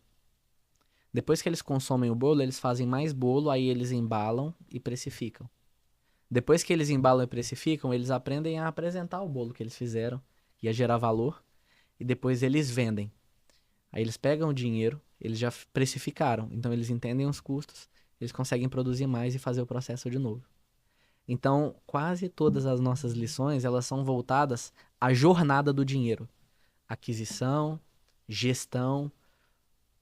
Depois que eles consomem o bolo, eles fazem mais bolo, aí eles embalam e precificam. Depois que eles embalam e precificam, eles aprendem a apresentar o bolo que eles fizeram e a gerar valor. E depois eles vendem. Aí eles pegam o dinheiro, eles já precificaram. Então eles entendem os custos, eles conseguem produzir mais e fazer o processo de novo. Então, quase todas as nossas lições, elas são voltadas à jornada do dinheiro. Aquisição, gestão,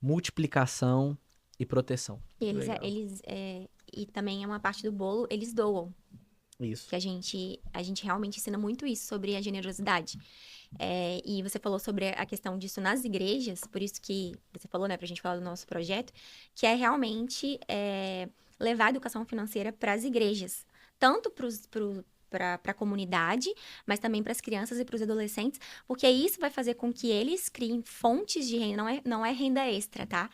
multiplicação e proteção. E Legal. e também é uma parte do bolo, eles doam. Isso. Que a gente realmente ensina muito isso sobre a generosidade. E você falou sobre a questão disso nas igrejas, por isso que você falou, né, pra gente falar do nosso projeto, que é realmente levar a educação financeira para as igrejas. Tanto para a comunidade, mas também para as crianças e para os adolescentes, porque isso vai fazer com que eles criem fontes de renda, não é renda extra, tá?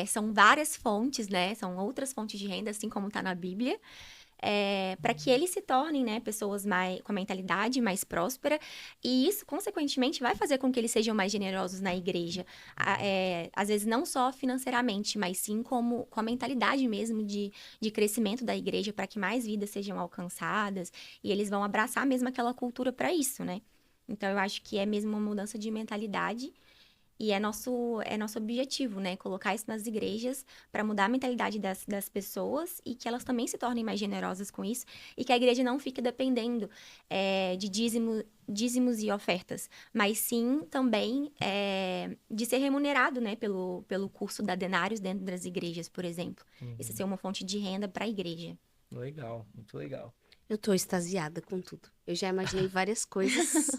São várias fontes, né? São outras fontes de renda, assim como está na Bíblia, para que eles se tornem, né, pessoas com a mentalidade mais próspera, e isso, consequentemente, vai fazer com que eles sejam mais generosos na igreja. Às vezes, não só financeiramente, mas sim com a mentalidade mesmo de crescimento da igreja, para que mais vidas sejam alcançadas, e eles vão abraçar mesmo aquela cultura para isso, né? Então, eu acho que é mesmo uma mudança de mentalidade. E é nosso objetivo, né? Colocar isso nas igrejas para mudar a mentalidade das pessoas e que elas também se tornem mais generosas com isso e que a igreja não fique dependendo de dízimos e ofertas, mas sim também de ser remunerado, né? Pelo curso da Denários dentro das igrejas, por exemplo. Isso ser uma fonte de renda para a igreja. Legal, muito legal. Eu tô extasiada com tudo. Eu já imaginei várias coisas.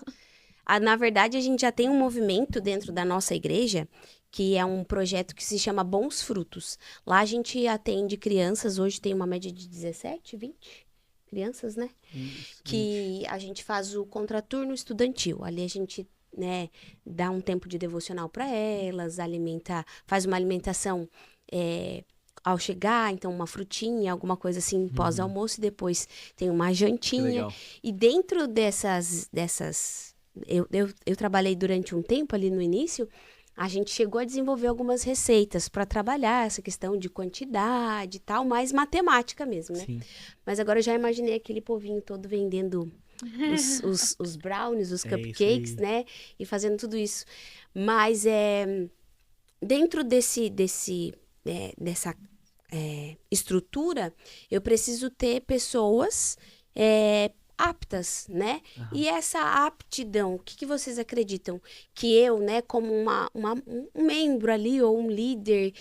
Na verdade, a gente já tem um movimento dentro da nossa igreja, que é um projeto que se chama Bons Frutos. Lá a gente atende crianças, hoje tem uma média de 17, 20 crianças, né? Isso, Que a gente faz o contraturno estudantil. Ali a gente, né, dá um tempo de devocional para elas, faz uma alimentação ao chegar, então uma frutinha, alguma coisa assim, pós-almoço, e depois tem uma Que jantinha. legal. E dentro dessas eu trabalhei durante um tempo ali no início, a gente chegou a desenvolver algumas receitas para trabalhar essa questão de quantidade e tal, mais matemática mesmo, né? Sim. Mas agora eu já imaginei aquele povinho todo vendendo os brownies, os É cupcakes, isso aí. né? E fazendo tudo isso. Mas dentro dessa estrutura, eu preciso ter pessoas aptas, né? E essa aptidão, o que vocês acreditam? Que eu, né, como um membro ali, ou um líder,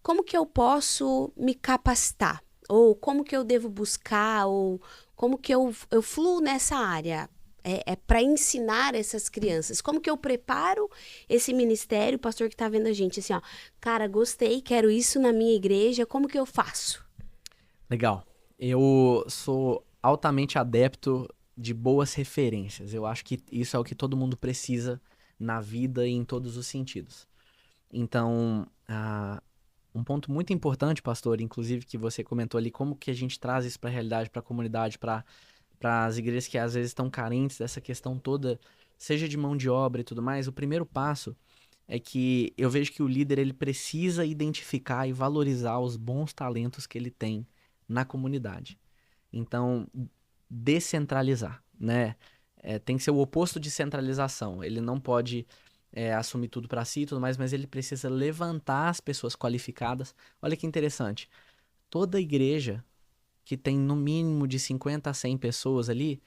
como que eu posso me capacitar? Ou como que eu devo buscar? Ou como que eu fluo nessa área? Para ensinar essas crianças. Como que eu preparo esse ministério, o pastor que está vendo a gente, assim, ó, cara, gostei, quero isso na minha igreja, como que eu faço? Legal. Eu sou altamente adepto de boas referências. Eu acho que isso é o que todo mundo precisa na vida e em todos os sentidos. Então, um ponto muito importante, pastor, inclusive que você comentou ali, como que a gente traz isso para a realidade, para a comunidade, para as igrejas que às vezes estão carentes dessa questão toda, seja de mão de obra e tudo mais. O primeiro passo é que eu vejo que o líder ele precisa identificar e valorizar os bons talentos que ele tem na comunidade. Então, descentralizar, né? Tem que ser o oposto de centralização. Ele não pode assumir tudo para si e tudo mais, mas ele precisa levantar as pessoas qualificadas. Olha que interessante. Toda igreja que tem no mínimo de 50 a 100 pessoas ali,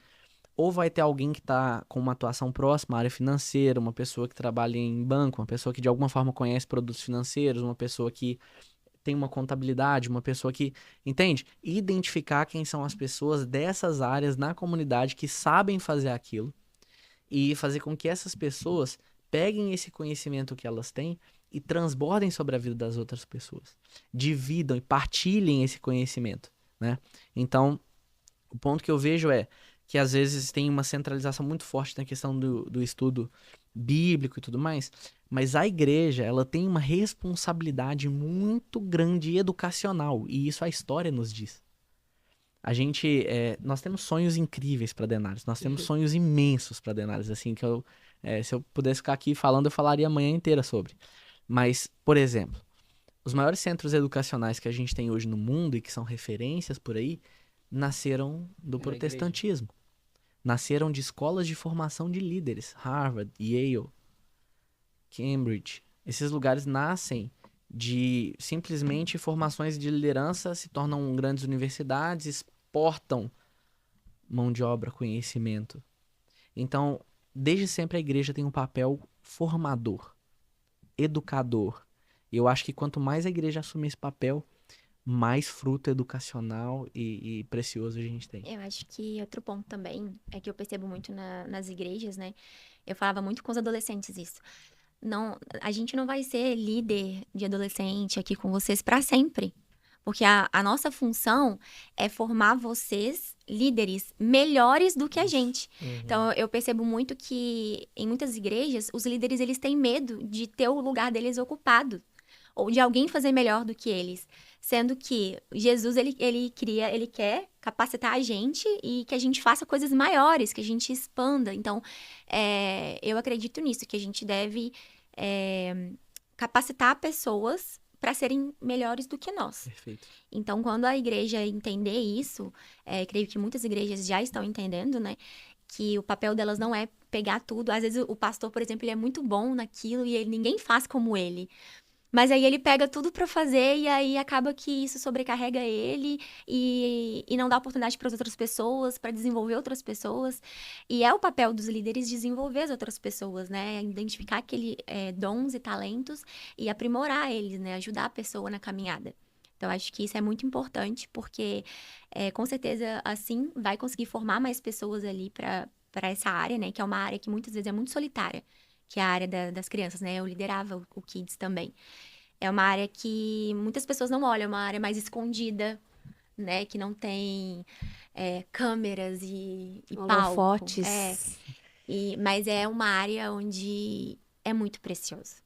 ou vai ter alguém que está com uma atuação próxima à área financeira, uma pessoa que trabalha em banco, uma pessoa que de alguma forma conhece produtos financeiros, uma pessoa que tem uma contabilidade, uma pessoa que, entende? Identificar quem são as pessoas dessas áreas na comunidade que sabem fazer aquilo e fazer com que essas pessoas peguem esse conhecimento que elas têm e transbordem sobre a vida das outras pessoas. Dividam e partilhem esse conhecimento, né? Então, o ponto que eu vejo é que às vezes tem uma centralização muito forte na questão do estudo bíblico e tudo mais, mas a igreja, ela tem uma responsabilidade muito grande educacional, e isso a história nos diz. Nós temos sonhos incríveis para Denales, nós temos sonhos imensos para Denales, assim, que se eu pudesse ficar aqui falando, eu falaria a manhã inteira sobre. Mas, por exemplo, os maiores centros educacionais que a gente tem hoje no mundo e que são referências por aí, nasceram do protestantismo. Nasceram de escolas de formação de líderes. Harvard, Yale, Cambridge. Esses lugares nascem de simplesmente formações de liderança, se tornam grandes universidades, exportam mão de obra, conhecimento. Então, desde sempre a igreja tem um papel formador, educador. E eu acho que quanto mais a igreja assumir esse papel, mais fruto educacional e precioso a gente tem. Eu acho que outro ponto também é que eu percebo muito nas igrejas, né? Eu falava muito com os adolescentes isso. Não, a gente não vai ser líder de adolescente aqui com vocês para sempre. Porque a nossa função é formar vocês líderes melhores do que a gente. Então, eu percebo muito que em muitas igrejas, os líderes eles têm medo de ter o lugar deles ocupado. Ou de alguém fazer melhor do que eles. Sendo que Jesus, ele quer capacitar a gente e que a gente faça coisas maiores, que a gente expanda. Então, eu acredito nisso, que a gente deve capacitar pessoas para serem melhores do que nós. Perfeito. Então, quando a igreja entender isso, creio que muitas igrejas já estão entendendo, né? Que o papel delas não é pegar tudo. Às vezes o pastor, por exemplo, ele é muito bom naquilo e ninguém faz como ele. Mas aí ele pega tudo pra fazer e aí acaba que isso sobrecarrega ele e não dá oportunidade para as outras pessoas, para desenvolver outras pessoas. E é o papel dos líderes desenvolver as outras pessoas, né? Identificar aqueles dons e talentos e aprimorar eles, né? Ajudar a pessoa na caminhada. Então, acho que isso é muito importante, porque com certeza, assim, vai conseguir formar mais pessoas ali para essa área, né? Que é uma área que muitas vezes é muito solitária, que é a área das crianças, né? Eu liderava o Kids também. É uma área que muitas pessoas não olham, é uma área mais escondida, né? Que não tem câmeras e palco. Holofotes. Mas é uma área onde é muito precioso.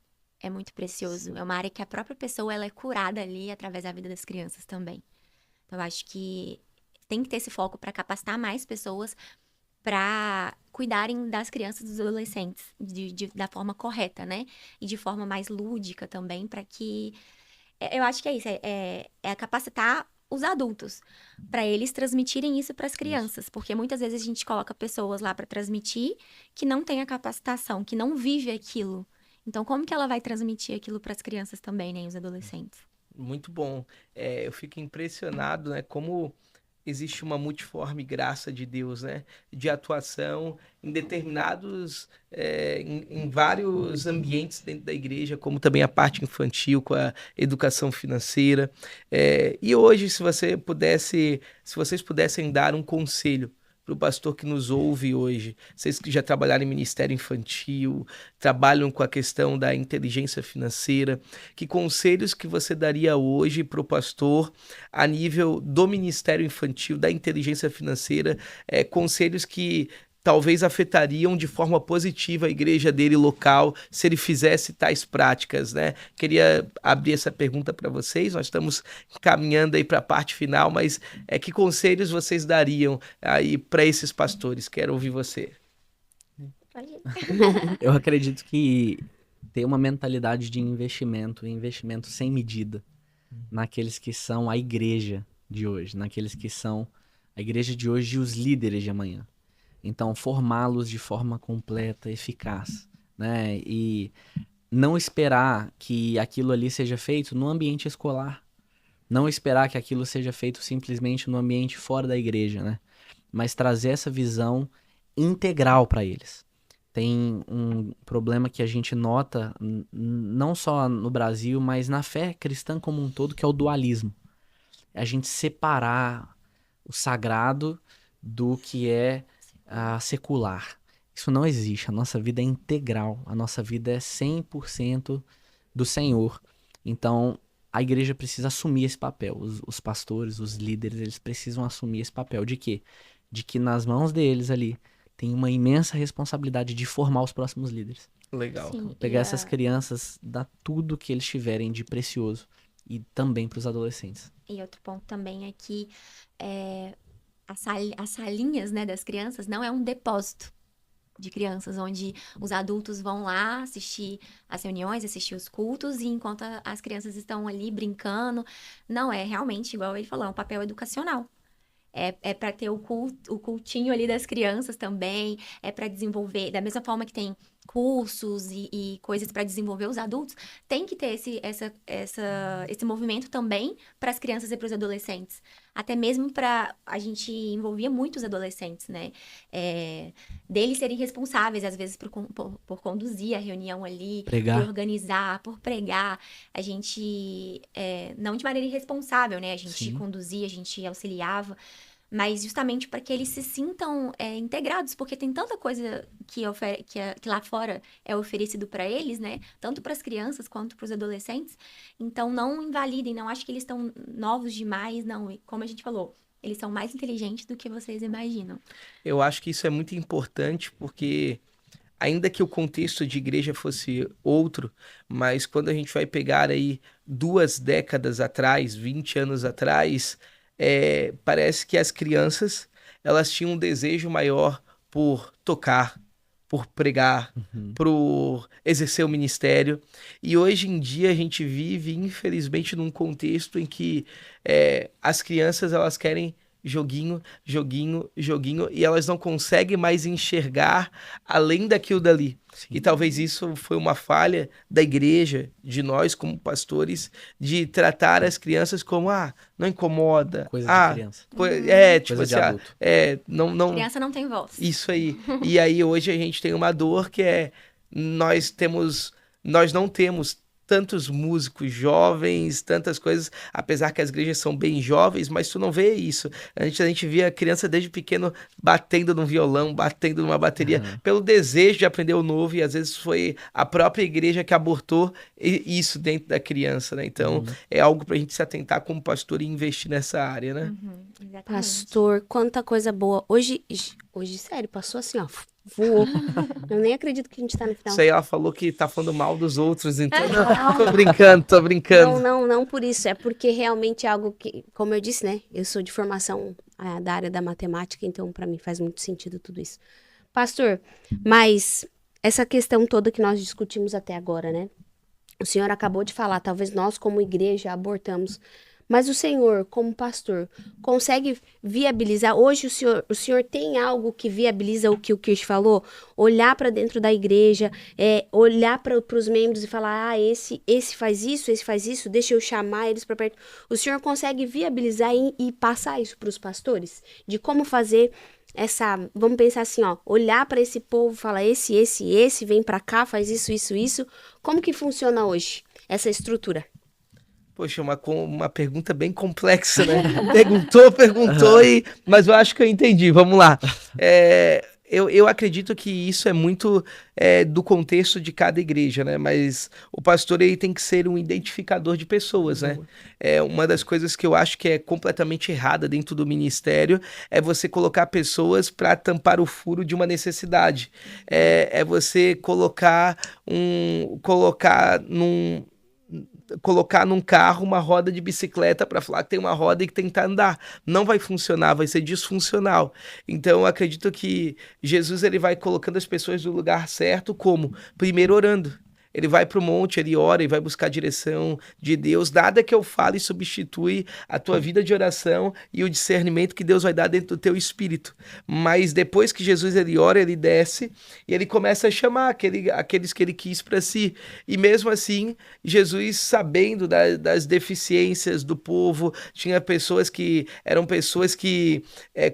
É muito precioso. Sim. É uma área que a própria pessoa ela é curada ali através da vida das crianças também. Então, eu acho que tem que ter esse foco para capacitar mais pessoas para cuidarem das crianças e dos adolescentes da forma correta, né? E de forma mais lúdica também, para que... Eu acho que é isso, é capacitar os adultos, para eles transmitirem isso para as crianças, porque muitas vezes a gente coloca pessoas lá para transmitir que não tem a capacitação, que não vive aquilo. Então, como que ela vai transmitir aquilo para as crianças também, né? E os adolescentes? Muito bom. Eu fico impressionado, né? Como existe uma multiforme graça de Deus, né? De atuação em determinados, em vários ambientes dentro da igreja, como também a parte infantil, com a educação financeira. E hoje, se vocês pudessem dar um conselho para o pastor que nos ouve hoje, vocês que já trabalharam em ministério infantil, trabalham com a questão da inteligência financeira, que conselhos que você daria hoje para o pastor a nível do ministério infantil, da inteligência financeira, conselhos que talvez afetariam de forma positiva a igreja dele local, se ele fizesse tais práticas, né? Queria abrir essa pergunta para vocês, nós estamos caminhando aí para a parte final, mas que conselhos vocês dariam aí para esses pastores? Quero ouvir você. Eu acredito que ter uma mentalidade de investimento sem medida, naqueles que são a igreja de hoje, naqueles que são a igreja de hoje e os líderes de amanhã. Então, formá-los de forma completa, eficaz, né? E não esperar que aquilo ali seja feito no ambiente escolar. Não esperar que aquilo seja feito simplesmente no ambiente fora da igreja, né? Mas trazer essa visão integral para eles. Tem um problema que a gente nota, não só no Brasil, mas na fé cristã como um todo, que é o dualismo. É a gente separar o sagrado do que é secular. Isso não existe. A nossa vida é integral. A nossa vida é 100% do Senhor. Então, a igreja precisa assumir esse papel. Os pastores, os líderes, eles precisam assumir esse papel de quê? de que nas mãos deles ali tem uma imensa responsabilidade de formar os próximos líderes. Legal. Sim, Pegar e essas crianças, dar tudo que eles tiverem de precioso e também para os adolescentes. E outro ponto também é que as salinhas, né, das crianças não é um depósito de crianças, onde os adultos vão lá assistir as reuniões, assistir os cultos, e enquanto as crianças estão ali brincando. Não, é realmente, igual ele falou, é um papel educacional. É para ter o cultinho ali das crianças também, é para desenvolver, da mesma forma que tem cursos e coisas para desenvolver os adultos, tem que ter esse movimento também para as crianças e para os adolescentes. Até mesmo a gente envolvia muito os adolescentes, né? Deles serem responsáveis, às vezes, por conduzir a reunião ali, Pregar. por organizar, por pregar. A gente, não de maneira irresponsável, né? A gente Sim. conduzia, a gente auxiliava, mas justamente para que eles se sintam integrados, porque tem tanta coisa que lá fora é oferecido para eles, né? Tanto para as crianças quanto para os adolescentes. Então, não invalidem, não acho que eles estão novos demais, não. E como a gente falou, eles são mais inteligentes do que vocês imaginam. Eu acho que isso é muito importante porque, ainda que o contexto de igreja fosse outro, mas quando a gente vai pegar aí 2 décadas atrás, 20 anos atrás, parece que as crianças, elas tinham um desejo maior por tocar, por pregar, por exercer o ministério. E hoje em dia a gente vive, infelizmente, num contexto em que as crianças, elas querem joguinho, joguinho, joguinho, e elas não conseguem mais enxergar além daquilo dali. Sim. E talvez isso foi uma falha da igreja, de nós como pastores, de tratar as crianças como, não incomoda. Coisa de criança. Tipo Coisa assim, de adulto. não... Criança não tem voz. Isso aí. E aí hoje a gente tem uma dor que nós não temos tantos músicos jovens, tantas coisas, apesar que as igrejas são bem jovens, mas tu não vê isso. A gente via a criança desde pequeno batendo no violão, batendo numa bateria, pelo desejo de aprender o novo, e às vezes foi a própria igreja que abortou isso dentro da criança, né? Então, é algo pra gente se atentar como pastor e investir nessa área, né? Exatamente. Pastor, quanta coisa boa. Hoje, sério, passou assim, ó. Voou. Eu nem acredito que a gente tá no final. Isso aí ela falou que tá falando mal dos outros, então tô brincando. Não por isso. É porque realmente é algo que, como eu disse, né? Eu sou de formação da área da matemática, então pra mim faz muito sentido tudo isso. Pastor, mas essa questão toda que nós discutimos até agora, né? O senhor acabou de falar, talvez nós como igreja abortamos. Mas o senhor, como pastor, consegue viabilizar? Hoje o senhor tem algo que viabiliza o que o Kirsch falou? Olhar para dentro da igreja, olhar para os membros e falar, esse faz isso, deixa eu chamar eles para perto. O senhor consegue viabilizar e passar isso para os pastores? De como fazer vamos pensar assim, olhar para esse povo e falar, esse, vem para cá, faz isso. Como que funciona hoje essa estrutura? Poxa, uma pergunta bem complexa, né? Perguntou, mas eu acho que eu entendi. Vamos lá. Eu acredito que isso é muito do contexto de cada igreja, né? Mas o pastor, ele tem que ser um identificador de pessoas, né? Uma das coisas que eu acho que é completamente errada dentro do ministério é você colocar pessoas para tampar o furo de uma necessidade. É você colocar num carro uma roda de bicicleta para falar que tem uma roda e que tentar andar. Não vai funcionar, vai ser disfuncional. Então eu acredito que Jesus, ele vai colocando as pessoas no lugar certo, como? Primeiro orando. Ele vai para o monte, ele ora e vai buscar a direção de Deus. Nada que eu fale substitui a tua vida de oração e o discernimento que Deus vai dar dentro do teu espírito. Mas depois que Jesus, ele ora, ele desce e ele começa a chamar aqueles que ele quis para si. E mesmo assim, Jesus, sabendo das deficiências do povo, tinha pessoas que eram pessoas que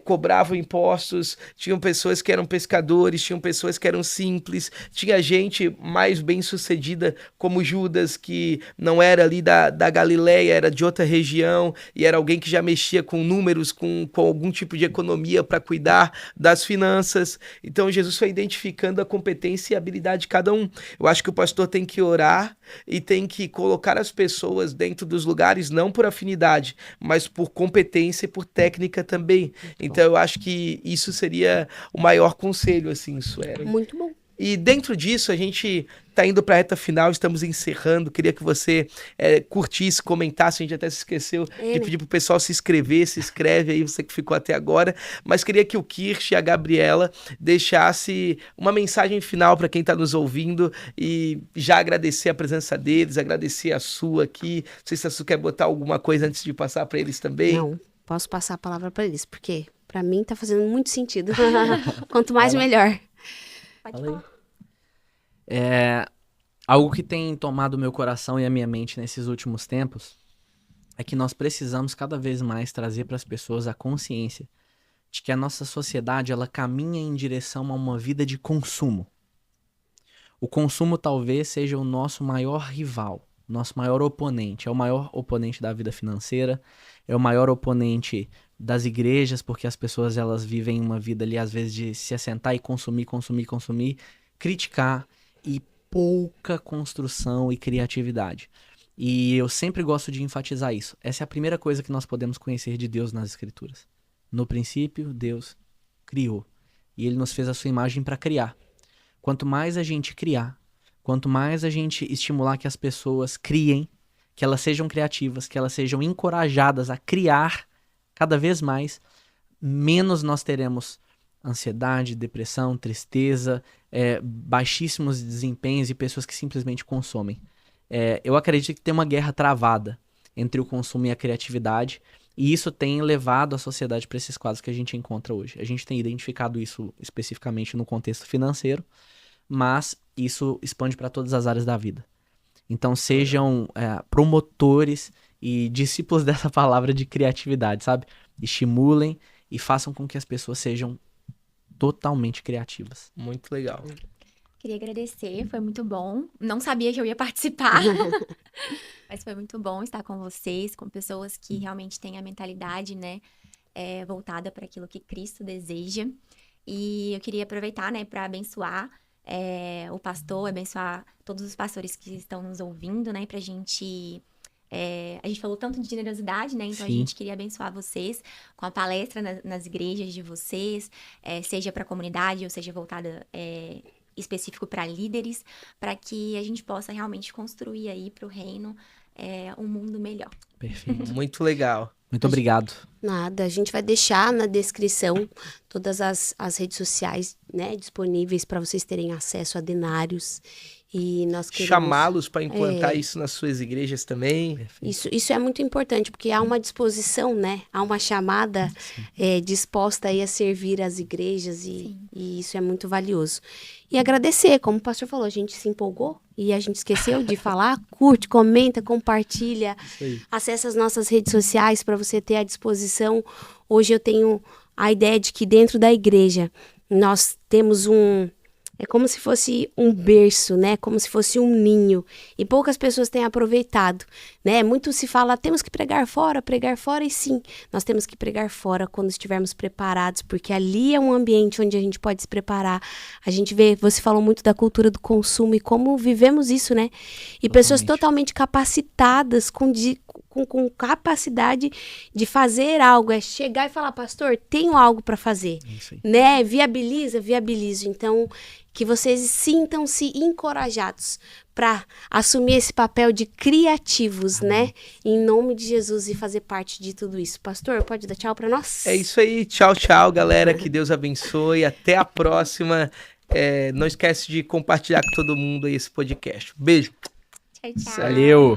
cobravam impostos, tinham pessoas que eram pescadores, tinham pessoas que eram simples, tinha gente mais bem-sucedida sucedida como Judas, que não era ali da Galileia, era de outra região, e era alguém que já mexia com números, com algum tipo de economia para cuidar das finanças. Então Jesus foi identificando a competência e a habilidade de cada um. Eu acho que o pastor tem que orar e tem que colocar as pessoas dentro dos lugares, não por afinidade, mas por competência e por técnica também. Então eu acho que isso seria o maior conselho, assim, Suelen. Muito bom. E dentro disso, a gente está indo para a reta final, estamos encerrando. Queria que você curtisse, comentasse. A gente até se esqueceu de pedir para o pessoal se inscrever. Se inscreve aí, você que ficou até agora. Mas queria que o Kirsch e a Gabriela deixasse uma mensagem final para quem está nos ouvindo e já agradecer a presença deles, agradecer a sua aqui. Não sei se a Su quer botar alguma coisa antes de passar para eles também. Não, posso passar a palavra para eles, porque para mim está fazendo muito sentido. Quanto mais, melhor. Pode falar. Algo que tem tomado o meu coração e a minha mente nesses últimos tempos é que nós precisamos cada vez mais trazer para as pessoas a consciência de que a nossa sociedade ela caminha em direção a uma vida de consumo. O consumo talvez seja o nosso maior rival, nosso maior oponente. É o maior oponente da vida financeira, é o maior oponente das igrejas, porque as pessoas elas vivem uma vida ali às vezes de se assentar e consumir, criticar e pouca construção e criatividade. E eu sempre gosto de enfatizar isso. Essa é a primeira coisa que nós podemos conhecer de Deus nas Escrituras. No princípio, Deus criou. E Ele nos fez a sua imagem para criar. Quanto mais a gente criar, quanto mais a gente estimular que as pessoas criem, que elas sejam criativas, que elas sejam encorajadas a criar cada vez mais, menos nós teremos ansiedade, depressão, tristeza, baixíssimos desempenhos e pessoas que simplesmente consomem. Eu acredito que tem uma guerra travada entre o consumo e a criatividade, e isso tem levado a sociedade para esses quadros que a gente encontra hoje. A gente tem identificado isso especificamente no contexto financeiro, mas isso expande para todas as áreas da vida. Então sejam promotores e discípulos dessa palavra de criatividade, sabe? Estimulem e façam com que as pessoas sejam totalmente criativas. Muito legal. Queria agradecer, foi muito bom. Não sabia que eu ia participar, mas foi muito bom estar com vocês, com pessoas que realmente têm a mentalidade, né, voltada para aquilo que Cristo deseja. E eu queria aproveitar, né, para abençoar o pastor, abençoar todos os pastores que estão nos ouvindo, né, pra gente... a gente falou tanto de generosidade, né? Então, Sim. A gente queria abençoar vocês com a palestra nas igrejas de vocês, seja para a comunidade ou seja voltada específico para líderes, para que a gente possa realmente construir aí para o reino um mundo melhor. Perfeito. Muito legal. Muito obrigado. Nada, a gente vai deixar na descrição todas as redes sociais, né, disponíveis para vocês terem acesso a denários. E nós queremos Chamá-los para implantar isso nas suas igrejas também. Isso é muito importante, porque há uma disposição, né? Há uma chamada disposta aí a servir as igrejas e isso é muito valioso. E agradecer, como o pastor falou, a gente se empolgou e a gente esqueceu de falar. Curte, comenta, compartilha, acessa as nossas redes sociais para você ter à disposição. Hoje eu tenho a ideia de que dentro da igreja nós temos é como se fosse um berço, né? Como se fosse um ninho. E poucas pessoas têm aproveitado, né? Muito se fala, temos que pregar fora, e sim, nós temos que pregar fora quando estivermos preparados, porque ali é um ambiente onde a gente pode se preparar. A gente vê, você falou muito da cultura do consumo e como vivemos isso, né? E pessoas totalmente capacitadas, com capacidade de fazer algo, chegar e falar, pastor, tenho algo para fazer, né? Viabilizo. Então, que vocês sintam-se encorajados para assumir esse papel de criativos, né? Em nome de Jesus e fazer parte de tudo isso. Pastor, pode dar tchau para nós? É isso aí. Tchau, tchau, galera. Que Deus abençoe. Até a próxima. Não esquece de compartilhar com todo mundo aí esse podcast. Beijo. Tchau, tchau. Valeu.